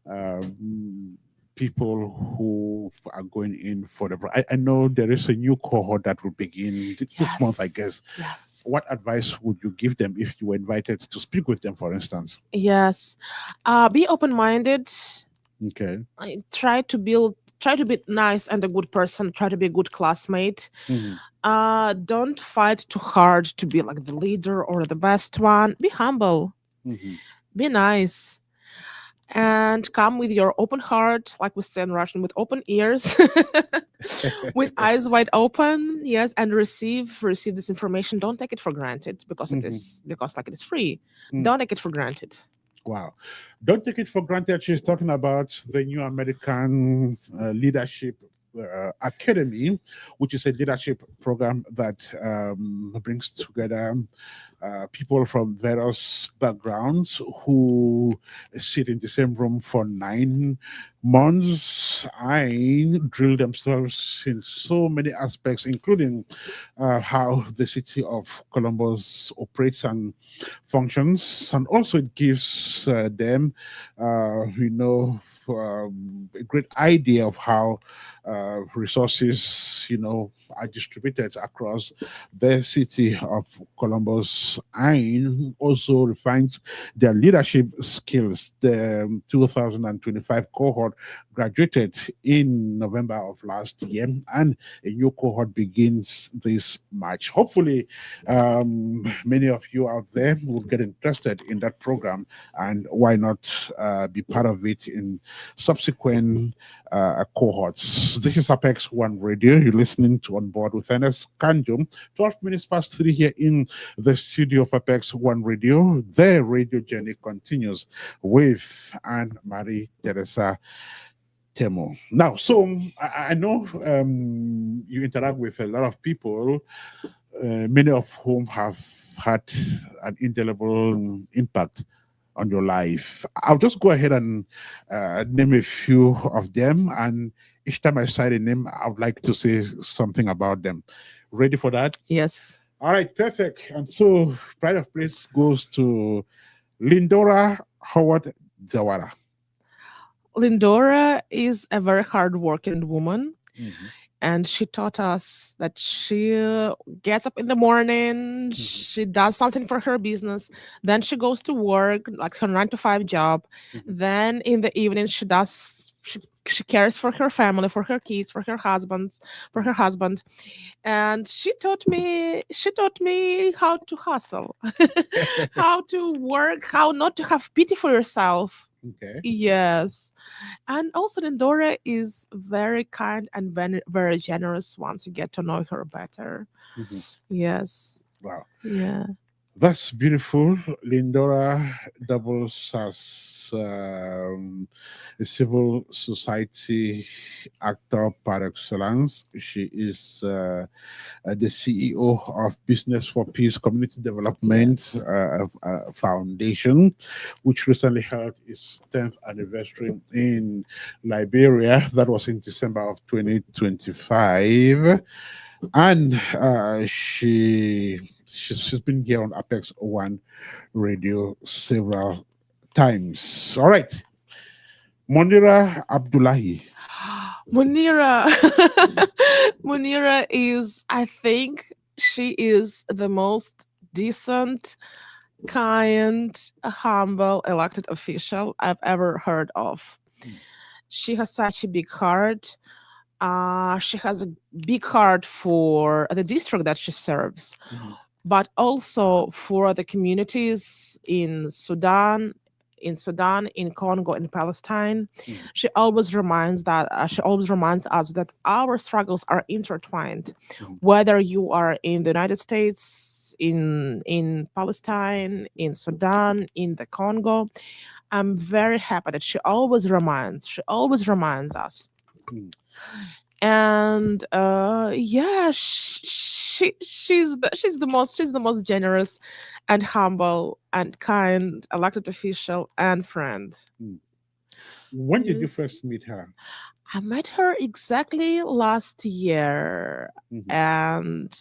um, people who are going in for the. I know there is a new cohort that will begin this month, I guess. Yes. What advice would you give them if you were invited to speak with them, for instance? Yes. Be open-minded. Okay. Try to be nice and a good person. Try to be a good classmate. Mhm. Don't fight too hard to be like the leader or the best one. Be humble. Mhm. Be nice. And come with your open heart, like we say in Russian, with open ears, with eyes wide open, yes, and receive this information. Don't take it for granted Mhm. because like it is free. Mm. Don't take it for granted. Wow. Don't take it for granted. She's talking about the new American Leadership Academy, which is a leadership program that brings together people from various backgrounds who sit in the same room for 9 months and drill themselves in so many aspects, including how the city of Columbus operates and functions, and also it gives them, a great idea of how resources, are distributed across the city of Columbus, and also refines their leadership skills. The 2025 cohort graduated in November of last year, and a new cohort begins this March. Hopefully, many of you out there will get interested in that program, and why not be part of it in subsequent cohorts. This is Apex One Radio. You're listening to On Board with Ernest Kanjo. 12 minutes past 3 here in the studio of Apex One Radio. The radio journey continues with Anne Marie Teresa Temu. Now, so I know you interact with a lot of people, many of whom have had an indelible impact on your life. I'll just go ahead and name a few of them, and each time I cite a name, I would like to say something about them. Ready for that? Yes. All right, perfect. And so, pride of place goes to Lindora Howard Zawara. Lindora is a very hardworking woman, Mhm, and she taught us that she gets up in the morning, mhm, she does something for her business, then she goes to work, like her 9 to 5 job. mhm. Then in the evening, she cares for her family, for her kids, for her husband. And she taught me how to hustle, how to work, how not to have pity for yourself. Okay. Yes. And also, Dora is very kind and very, very generous once you get to know her better. Mhm. Yes. Wow. Yeah. That's beautiful. Lindora doubles as a civil society actor par excellence. She is the CEO of Business for Peace Community Development Yes. Foundation, which recently held its 10th anniversary in Liberia. That was in December of 2025. And she's been here on Apex One Radio several times. All right. Monira Abdullahi. Munira. Munira is, I think, she is the most decent, kind, humble elected official I've ever heard of. Mm. She has such a big heart. She has a big heart for the district that she serves, Mhm. but also for the communities in Congo, in Palestine. Mhm. She always reminds us that our struggles are intertwined, Mhm. whether you are in the United States, in Palestine, in Sudan, in the Congo. I'm very happy that she always reminds us. Mhm. And yeah, she's the most generous and humble and kind elected official and friend. Mm. When did you Yes. first meet her? I met her exactly last year, Mhm. and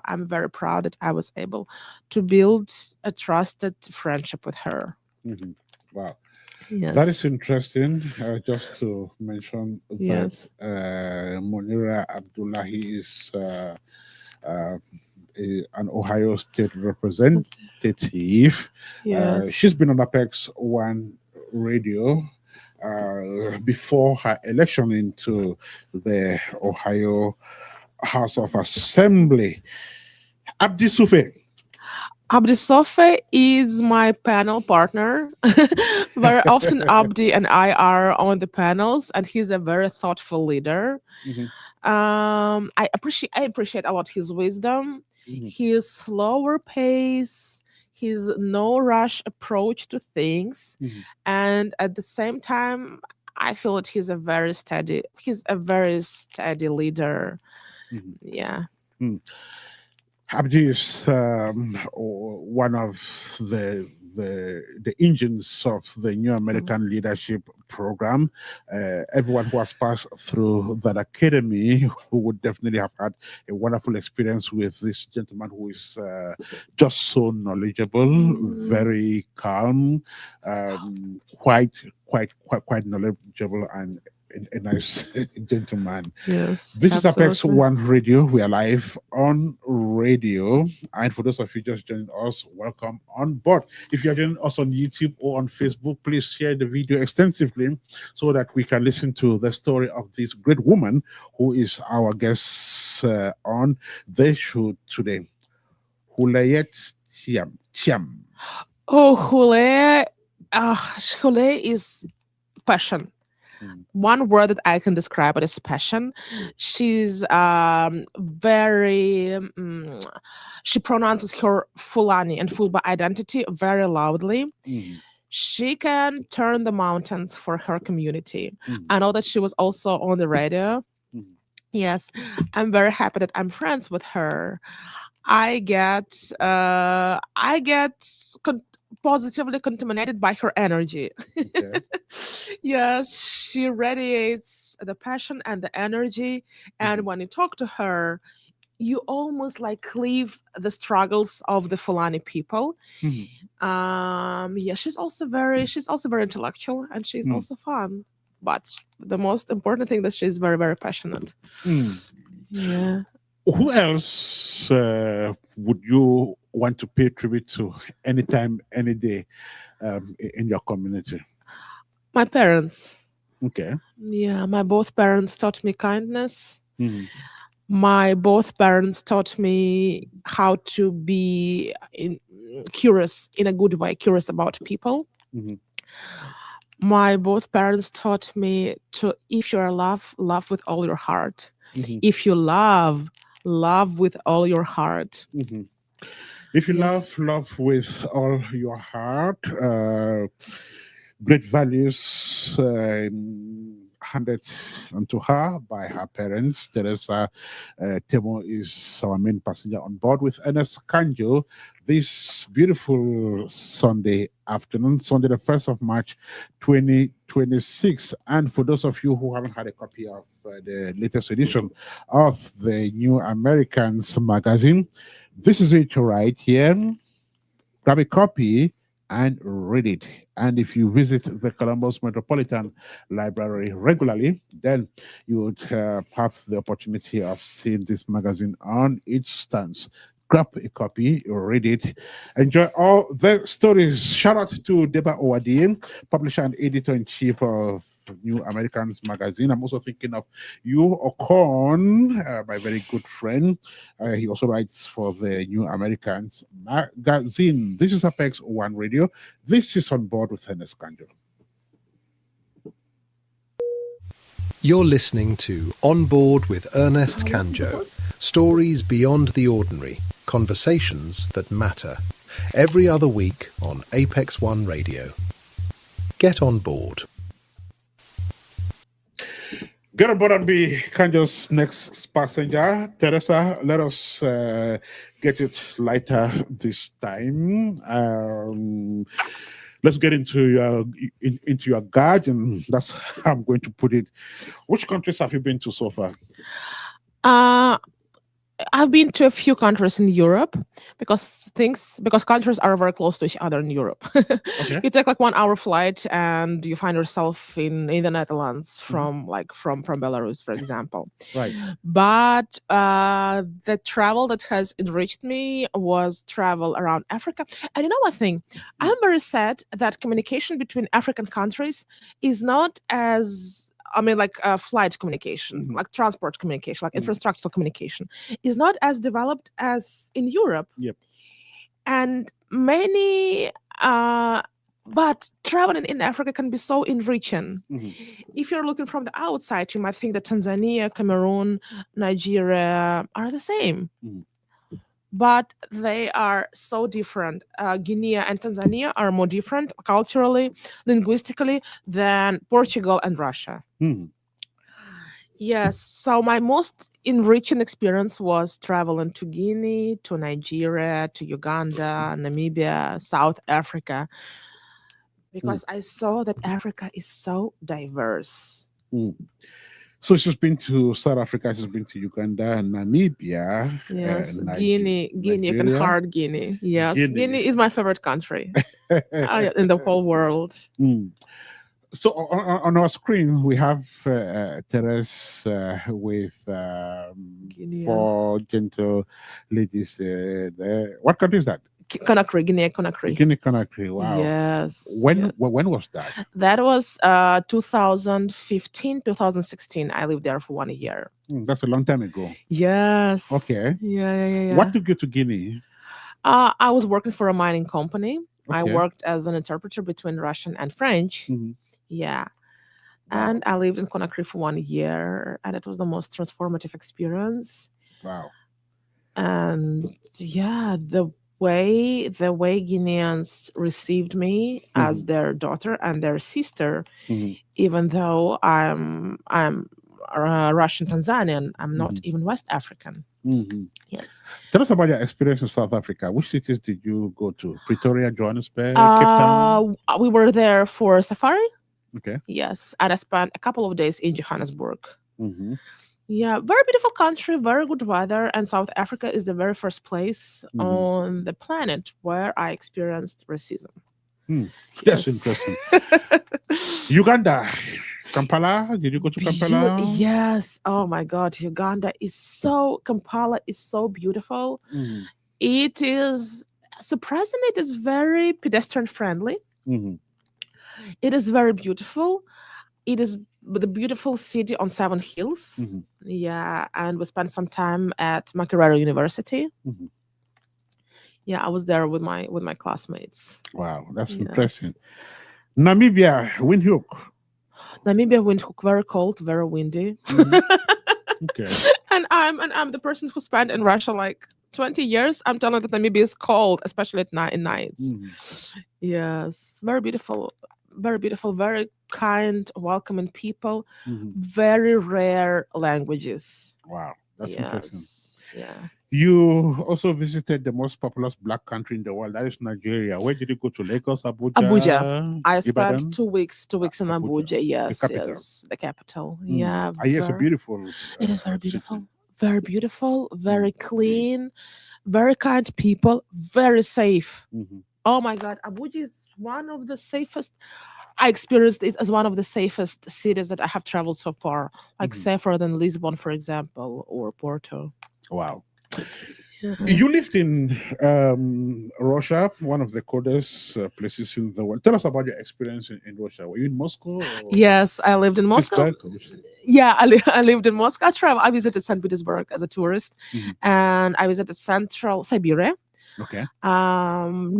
I'm very proud that I was able to build a trusted friendship with her. Mhm. Wow. That Yes. is interesting. Just to mention that Yes. Munira Abdullahi is uh, an Ohio State representative. Yes. She's been on Apex One Radio before her election into the Ohio House of Assembly. Abdi Sufe. Abdi Sofe is my panel partner. Very often, Abdi and I are on the panels, and he's a very thoughtful leader. Mhm, I appreciate a lot his wisdom, mhm, his slower pace, his no rush approach to things, mhm, and at the same time, I feel that he's a very steady leader. mhm, Yeah. mhm. Abdi is one of the engines of the New Mm. American Leadership Program. Everyone who has passed through that academy who would definitely have had a wonderful experience with this gentleman who is just so knowledgeable, Mm. very calm, quite knowledgeable, and a nice gentleman. Yes, This is Apex absolutely. One Radio. We are live on radio. And for those of you just joining us, welcome on board. If you're joining us on YouTube or on Facebook, please share the video extensively so that we can listen to the story of this great woman who is our guest on the show today. Hulayet Tiam. Oh, Hule is passion. Mm, One word that I can describe it is passion. She's very. She pronounces her Fulani and Fulba identity very loudly. mm, She can turn the mountains for her community. mm, I know that she was also on the radio. mm, Yes, I'm very happy that I'm friends with her. I get con- positively contaminated by her energy. okay. Yes, she radiates the passion and the energy, and Mhm, when you talk to her, you almost like leave the struggles of the Fulani people. mhm, Yeah, she's also very intellectual, and she's mm, also fun. But the most important thing that she's very very passionate. mm. Yeah. Who else would you want to pay tribute to anytime, any day in your community? My parents. Okay. Yeah, my both parents taught me kindness. Mhm, My both parents taught me how to be curious in a good way, curious about people. mhm, My both parents taught me to, if you're love, love with all your heart. mhm, If you love, love with all your heart. mhm. If you love, Yes. love with all your heart, great values handed unto her by her parents. Teresa Temu is our main passenger on board with Ernest Kanjo this beautiful Sunday afternoon, Sunday the 1st of March 2026. And for those of you who haven't had a copy of the latest edition of the New Americans magazine, this is it right here. Grab a copy and read it. And if you visit the Columbus Metropolitan Library regularly, then you would have the opportunity of seeing this magazine on its stands. Grab a copy, read it, enjoy all the stories. Shout out to Deba Owadi, publisher and editor in chief of New Americans magazine. I'm also thinking of you, Okon, my very good friend. He also writes for the New Americans magazine. This is Apex One Radio. This is On Board with Ernest Kanjo. You're listening to On Board with Ernest Kanjo. Stories beyond the ordinary, conversations that matter. Every other week on Apex One Radio. Get on board. Get on board and be Kanjo's next passenger. Teresa, let us get it lighter this time. Let's get into your garden. That's how I'm going to put it. Which countries have you been to so far? Uh, I've been to a few countries in Europe because countries are very close to each other in Europe. Okay. You take like 1 hour flight and you find yourself in the Netherlands Mhm. from Belarus, for example. Right. But the travel that has enriched me was travel around Africa. And you know one thing, I'm very sad that communication between African countries is not as like flight communication, Mhm. like transport communication, like Mhm. infrastructural communication, is not as developed as in Europe. Yep. And many, but traveling in Africa can be so enriching. Mhm. If you're looking from the outside, you might think that Tanzania, Cameroon, Nigeria are the same. Mhm. But they are so different. Guinea and Tanzania are more different culturally, linguistically than Portugal and Russia. Mhm. Yes, so my most enriching experience was traveling to Guinea, to Nigeria, to Uganda, Namibia, South Africa, Mhm. because I saw that Africa is so diverse. Mhm. So she's been to South Africa, she's been to Uganda, Namibia, Yes, Guinea, you can Nigeria, heart Guinea. Yes, Guinea. Guinea is my favorite country in the whole world. Mm. So on our screen we have Teresa with Guinea. four gentle ladies there. What country is that? Conakry, Guinea, Conakry. Guinea Conakry. Wow. Yes. When yes. when was that? That was 2015, 2016. I lived there for 1 year. That's a long time ago. Yes. Okay. Yeah. What took you to Guinea? I was working for a mining company. I Okay. worked as an interpreter between Russian and French. Mhm. Yeah. Wow. And I lived in Conakry for 1 year, and it was the most transformative experience. Wow. And yeah, the way Guineans received me as their daughter and their sister, Mhm. even though I'm Russian Tanzanian, I'm not Mhm. even West African. Mhm. Yes. Tell us about your experience in South Africa. Which cities did you go to? Pretoria, Johannesburg, Cape Town? We were there for safari. Okay. Yes, and I spent a couple of days in Johannesburg. Mm-hmm. Yeah, very beautiful country, very good weather, and South Africa is the very first place Mhm. on the planet where I experienced racism. That's Yes. interesting. Uganda, Kampala. Did you go to Kampala? Yes. Oh my God, Uganda is Kampala is so beautiful. Mhm. It is surprisingly, it is very pedestrian friendly. Mhm. It is very beautiful. It is the beautiful city on 7 hills. Mhm. Yeah, and we spent some time at Makerere University. Mhm. Yeah, I was there with my classmates. Wow, that's Yes. impressive. Namibia, Windhoek. Namibia, Windhoek, very cold, very windy. Mhm. Okay. and I'm the person who spent in Russia like 20 years. I'm telling that Namibia is cold, especially at nights. Mhm. Yes, very beautiful, very kind, welcoming people. Mhm. Very rare languages. Wow, that's interesting. Yes, yeah. You also visited the most populous black country in the world, that is Nigeria. Where did you go to? Lagos, Abuja, Abuja. I spent Ibadan? 2 weeks in Abuja, Abuja. the Yes, capital. yes, the capital. Mm. Yeah, It's a beautiful. it is very city. beautiful. Very beautiful, very clean, very kind people, very safe. Mhm. Oh my God, Abuja is one of the safest. I experienced it as one of the safest cities that I have traveled so far, like Mhm. safer than Lisbon, for example, or Porto. Wow. Yeah. You lived in Russia, one of the coldest places in the world. Tell us about your experience in Russia. Were you in Moscow? Or Yes, I lived in Moscow. Pittsburgh? Yeah, I lived in Moscow. I visited St. Petersburg as a tourist, Mhm. and I visited central Siberia, Okay.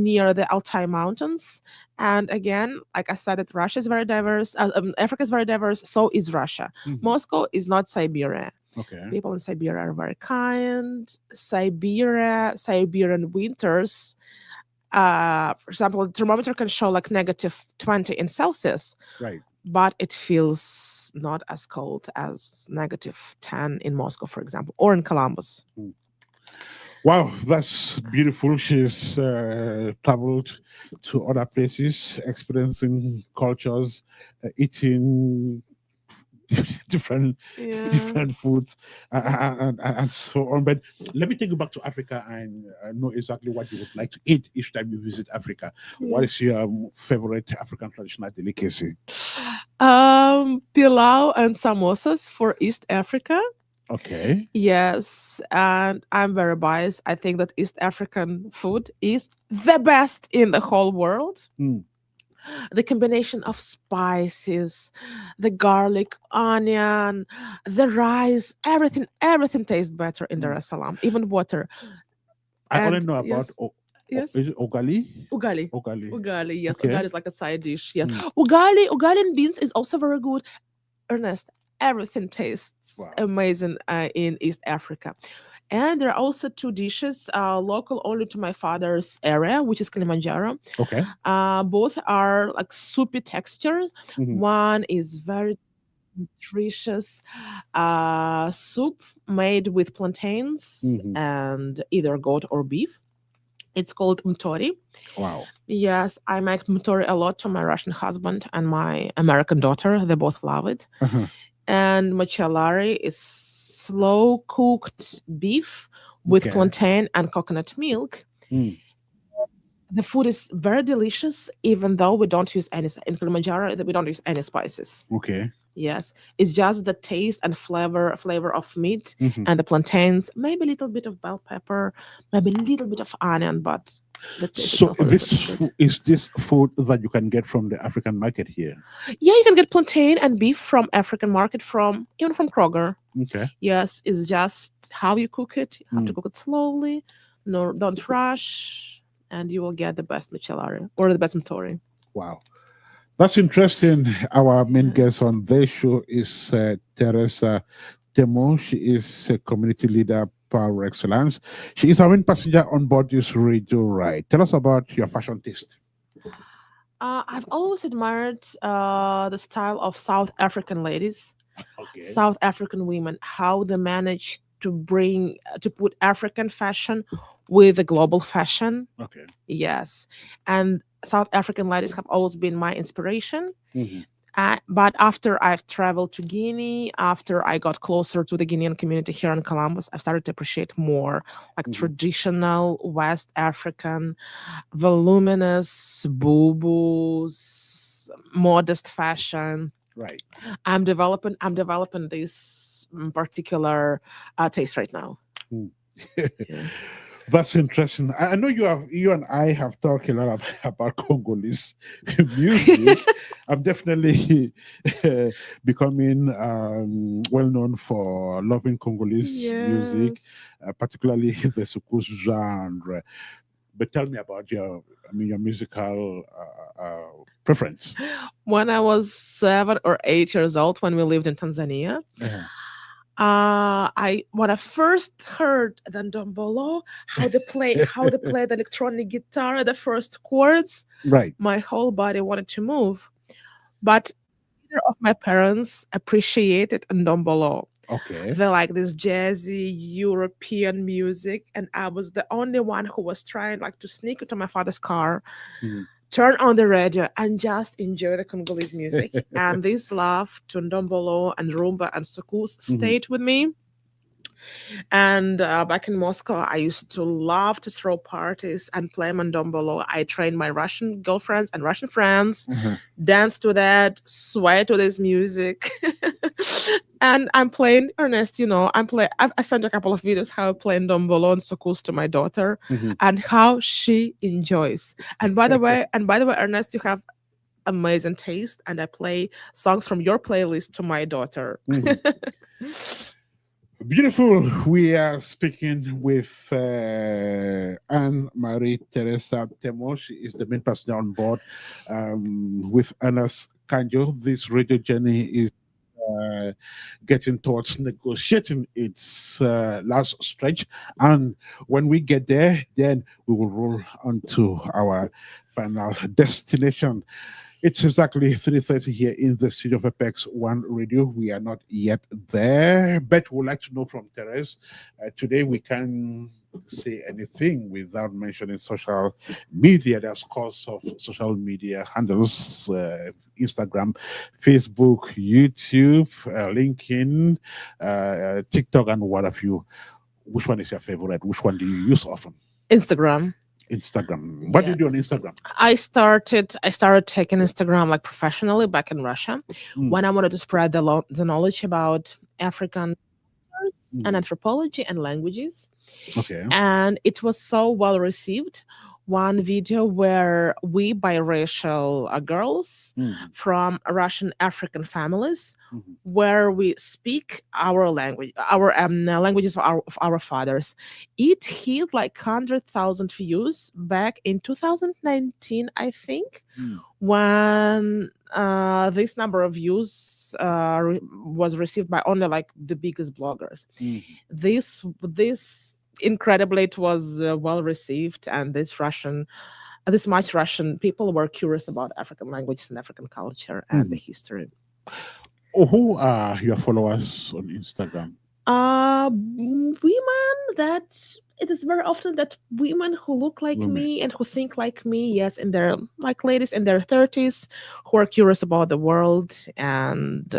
near the Altai Mountains. And again, like I said, that Russia is very diverse. Africa is very diverse. So is Russia. Mhm. Moscow is not Siberia. Okay. People in Siberia are very kind. Siberian winters. For example, the thermometer can show like -20 in Celsius, Right. but it feels not as cold as -10 in Moscow, for example, or in Columbus. Wow, that's beautiful. She's traveled to other places, experiencing cultures, eating different Yeah. different foods and so on. But let me take you back to Africa and know exactly what you would like to eat each time you visit Africa. What is Yes. your favorite African traditional delicacy? Pilau and samosas for East Africa. Okay. Yes, and I'm very biased. I think that East African food is the best in the whole world. Mm, The combination of spices, the garlic, onion, the rice, everything tastes better in Dar mm. es Salaam, even water. I only And know about yes, yes. is it ogali? Ugali. Ogali. Ugali, yes. Okay. Ugali is like a side dish. Yes. Mm, Ugali and beans is also very good. Ernest, everything tastes wow. amazing in East Africa. And there are also two dishes local only to my father's area, which is Kilimanjaro. Okay. Both are like soupy textures. Hmm. One is very nutritious soup made with plantains Hmm. and either goat or beef. It's called mtori. Wow. Yes, I make mtori a lot to my Russian husband and my American daughter. They both love it. Uh-huh. And macellari is slow cooked beef with Okay. plantain and coconut milk. Mm, The food is very delicious, even though we don't use any in Kilimanjaro. We don't use any spices. okay. Yes, it's just the taste and flavor of meat Hmm. and the plantains. Maybe a little bit of bell pepper, maybe a little bit of onion, but the taste So itself is really good. is this food that you can get from the African market here? Yeah, you can get plantain and beef from African market, from even from Kroger. Okay. Yes, it's just how you cook it. You have to Mm, cook it slowly. No, don't rush, and you will get the best michelari or the best mtori. wow. That's interesting. Our main Yeah. guest on this show is Teresa Temu. She is a community leader par excellence. She is our main passenger on board this radio ride. Tell us about your fashion taste. I've always admired the style of South African ladies, Okay. South African women, how they manage to bring to put African fashion with the global fashion. Okay. Yes, and South African ladies have always been my inspiration. Hmm. But after I've traveled to Guinea, after I got closer to the Guinean community here in Columbus, I've started to appreciate more like Hmm. traditional West African, voluminous, boobos, modest fashion. Right. I'm developing this particular taste right now. Mm. Yeah. That's interesting. I know you and I have talked a lot about Congolese music. I'm definitely becoming well known for loving Congolese music, Yes. particularly the soukous genre. But tell me about your musical preference. When I was 7 or 8 years old, when we lived in Tanzania, Uh-huh. I when I first heard the ndombolo, how they play the electronic guitar, the first chords, Right. my whole body wanted to move. But neither of my parents appreciated ndombolo. Okay. They like this jazzy European music, and I was the only one who was trying like to sneak into my father's car, Mhm. turn on the radio, and just enjoy the Congolese music. And this love to ndombolo and rumba and soukous Mhm. stayed with me. And back in Moscow, I used to love to throw parties and play mandombolo. I trained my Russian girlfriends and Russian friends, Uh-huh. dance to that, sway to this music. And I'm playing Ernest, I sent a couple of videos how I play ndombolo and soukous to my daughter Mhm. and how she enjoys. And by the way, Ernest, you have amazing taste, and I play songs from your playlist to my daughter. Mhm. Beautiful. We are speaking with Anne Marie Teresa Temo. She is the main passenger on board with Ernest Kanjo. This radio journey is getting towards negotiating its last stretch. And when we get there, then we will roll on to our final destination. It's exactly 3:30 here in the studio of Apex One Radio. We are not yet there, but we'd like to know from Therese. Today we can say anything without mentioning social media. There's scores of social media handles: Instagram, Facebook, YouTube, LinkedIn, TikTok, and what have you. Which one is your favorite? Which one do you use often? Instagram. Instagram. What do Yeah. you do on Instagram? I started taking Instagram like professionally back in Russia Mm, when I wanted to spread the knowledge about African cultures and mm, anthropology and languages. okay. And it was so well received. One video where we biracial girls Mm, from Russian African families, mhm, where we speak our language, our languages of our fathers. It hit like 100,000 views back in 2019, I think, mm, when this number of views was received by only like the biggest bloggers. mhm, This incredibly it was well received, and this much Russian people were curious about African languages and African culture and the mhm. history. Oh, who are your followers on Instagram? Women that it is very often that women who look like Women. me and who think like me, yes, in their like ladies in their 30s, who are curious about the world and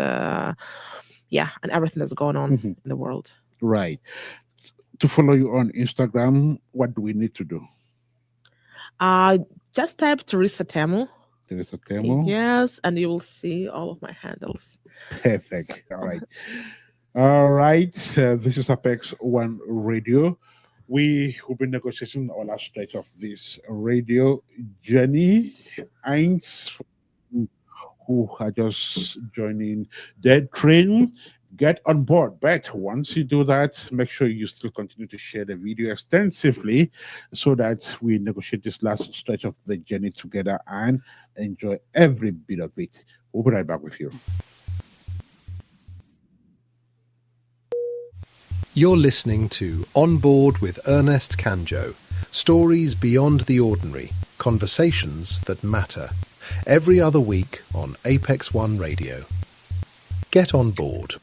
yeah, and everything that's going on Mhm. in the world. Right. To follow you on Instagram, what do we need to do? Uh, just type Teresa Temu. Teresa Temu. Yes, and you will see all of my handles. So, Perfect. All right. All right. This is Apex One Radio. We will be negotiating our last stretch of this radio journey. Eins, who are just joining the train, get on board. But once you do that, make sure you still continue to share the video extensively so that we negotiate this last stretch of the journey together and enjoy every bit of it. We'll be right back with you. You're listening to On Board with Ernest Kanjo. Stories beyond the ordinary, conversations that matter. Every other week on Apex One Radio. Get on board.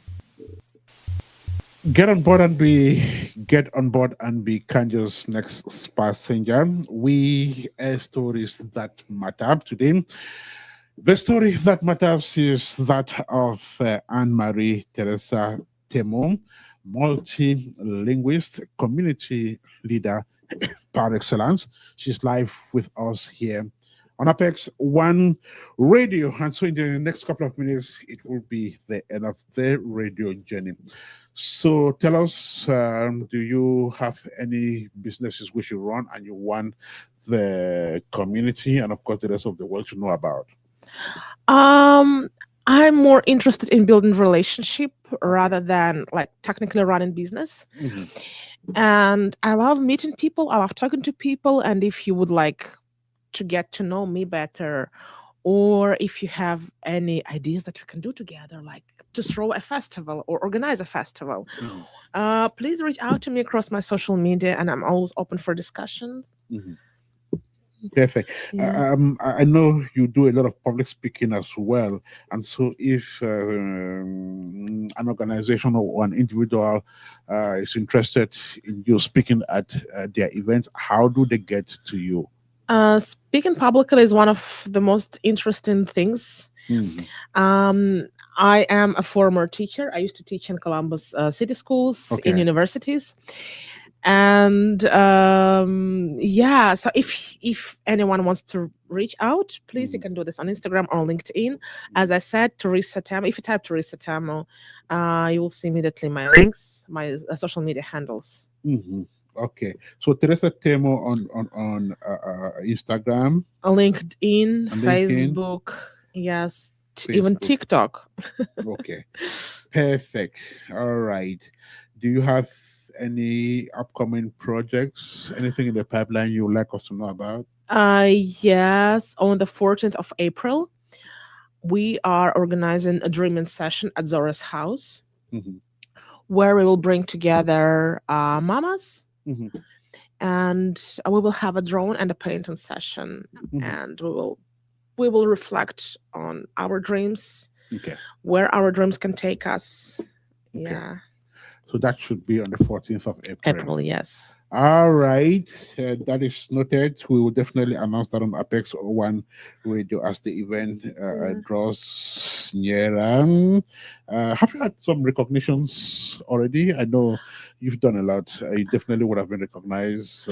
Get on board and be Kanjo's next passenger. We air stories that matter today. The story that matters is that of Anne-Marie Teresa Temu, multi-linguist, community leader par excellence. She's live with us here on Apex One Radio. And so in the next couple of minutes, it will be the end of the radio journey. So tell us, do you have any businesses which you run and you want the community and of course the rest of the world to know about? Um, I'm more interested in building relationship Okay. rather than like technically running business. Mhm. And I love meeting people. I love talking to people. And if you would like to get to know me better, or if you have any ideas that we can do together, like to throw a festival or organize a festival, Mhm. please reach out to me across my social media, and I'm always open for discussions. Mhm. Perfect. Yeah. I know you do a lot of public speaking as well, and so if an organization or an individual is interested in you speaking at their event, how do they get to you? Speaking publicly is one of the most interesting things. Mhm. Um, I am a former teacher. I used to teach in Columbus city schools, in Okay. universities, and yeah. So if anyone wants to reach out, please you Mhm. can do this on Instagram or LinkedIn. As I said, Teresa Tamo. If you type Teresa Tamo, you will see immediately my links, my social media handles. Mhm. Okay. So Teresa Temo on Instagram LinkedIn, and LinkedIn, Facebook, yes, even Facebook. TikTok. Okay. Perfect. All right. Do you have any upcoming projects? Anything in the pipeline you would like us to know about? Yes, on the 14th of April, we are organizing a dreaming session at Zora's house Mhm. where we will bring together mamas, Mhm. and we will have a drawing and a painting session, Mhm. and we will reflect on our dreams, Okay. where our dreams can take us. Okay. Yeah. So that should be on the 14th of April. April, yes. All right, that is noted. We will definitely announce that on Apex One Radio as the event draws nearer. Have you had some recognitions already? I know you've done a lot. You definitely would have been recognized.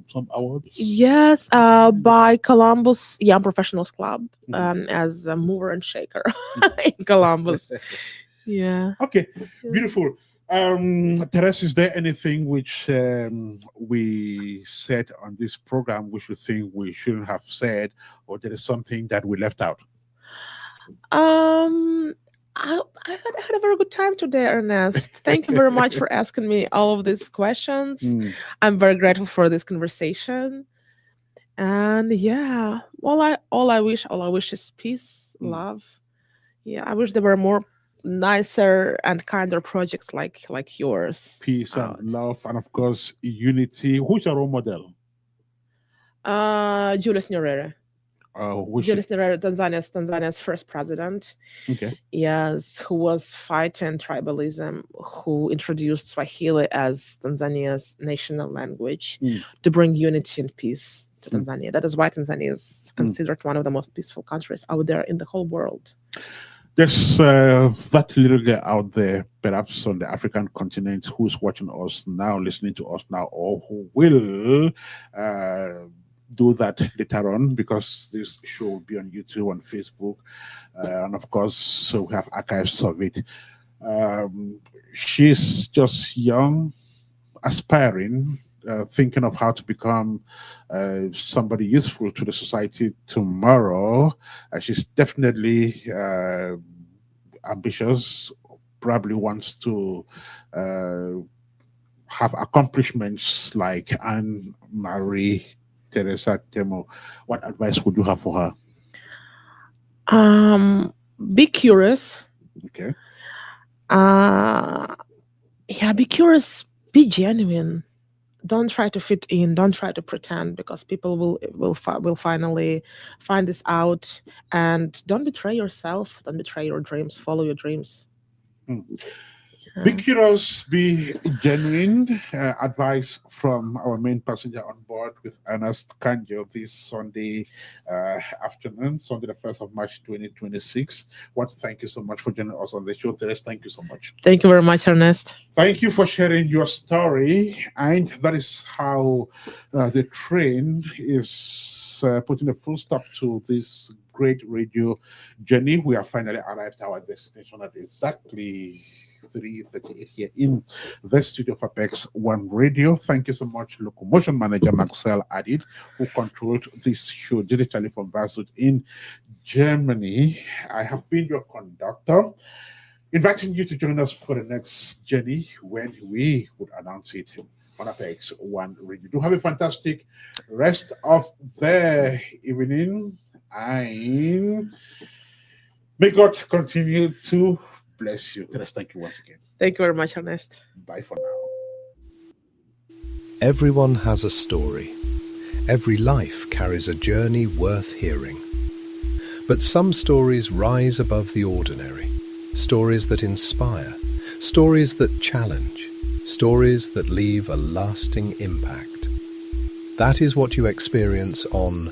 Some awards. Yes, by Columbus Young Professionals Club as a mover and shaker in Columbus. Yeah. Okay, Yes. beautiful. Teresa, is there anything which we said on this program which you think we shouldn't have said, or there is something that we left out? I had a very good time today, Ernest. Thank you very much for asking me all of these questions. I'm very grateful for this conversation. And yeah, all I wish is peace, love. Yeah, I wish there were more nicer and kinder projects like yours. Peace out. and love, and of course, unity. Who's your role model? Julius Nyerere. Which Julius Nyerere, Tanzania's first president. okay. Yes, who was fighting tribalism, who introduced Swahili as Tanzania's national language to bring unity and peace to Tanzania. That is why Tanzania is considered one of the most peaceful countries out there in the whole world. There's that little girl out there, perhaps on the African continent, who's watching us now, listening to us now, or who will do that later on, because this show will be on YouTube, on Facebook, and of course, so we have archives of it. She's just young, aspiring, thinking of how to become somebody useful to the society tomorrow. She's definitely ambitious, probably wants to have accomplishments like Anne Marie Teresa Temu. What advice would you have for her? Be curious. Okay. Yeah, be curious, be genuine. Don't try to fit in, don't try to pretend, because people will finally find this out. And don't betray yourself, don't betray your dreams, follow your dreams. Be curious, be genuine. Advice from our main passenger on board with Ernest Kanjo this Sunday afternoon, Sunday the 1st of March 2026. Want to thank you so much for joining us on the show, Teresa. Thank you so much. Thank you very much, Ernest. Thank you for sharing your story. And that is how the train is putting a full stop to this great radio journey. We have finally arrived at our destination at exactly 3:38 here in the studio of Apex One Radio. Thank you so much, Locomotion manager Marcel Adig, who controlled this show digitally from Basel in Germany. I have been your conductor, inviting you to join us for the next journey when we would announce it on Apex One Radio. Do have a fantastic rest of the evening, and may God continue to bless you. Teresa, thank you once again. Thank you very much, Ernest. Bye for now. Everyone has a story. Every life carries a journey worth hearing. But some stories rise above the ordinary. Stories that inspire. Stories that challenge. Stories that leave a lasting impact. That is what you experience on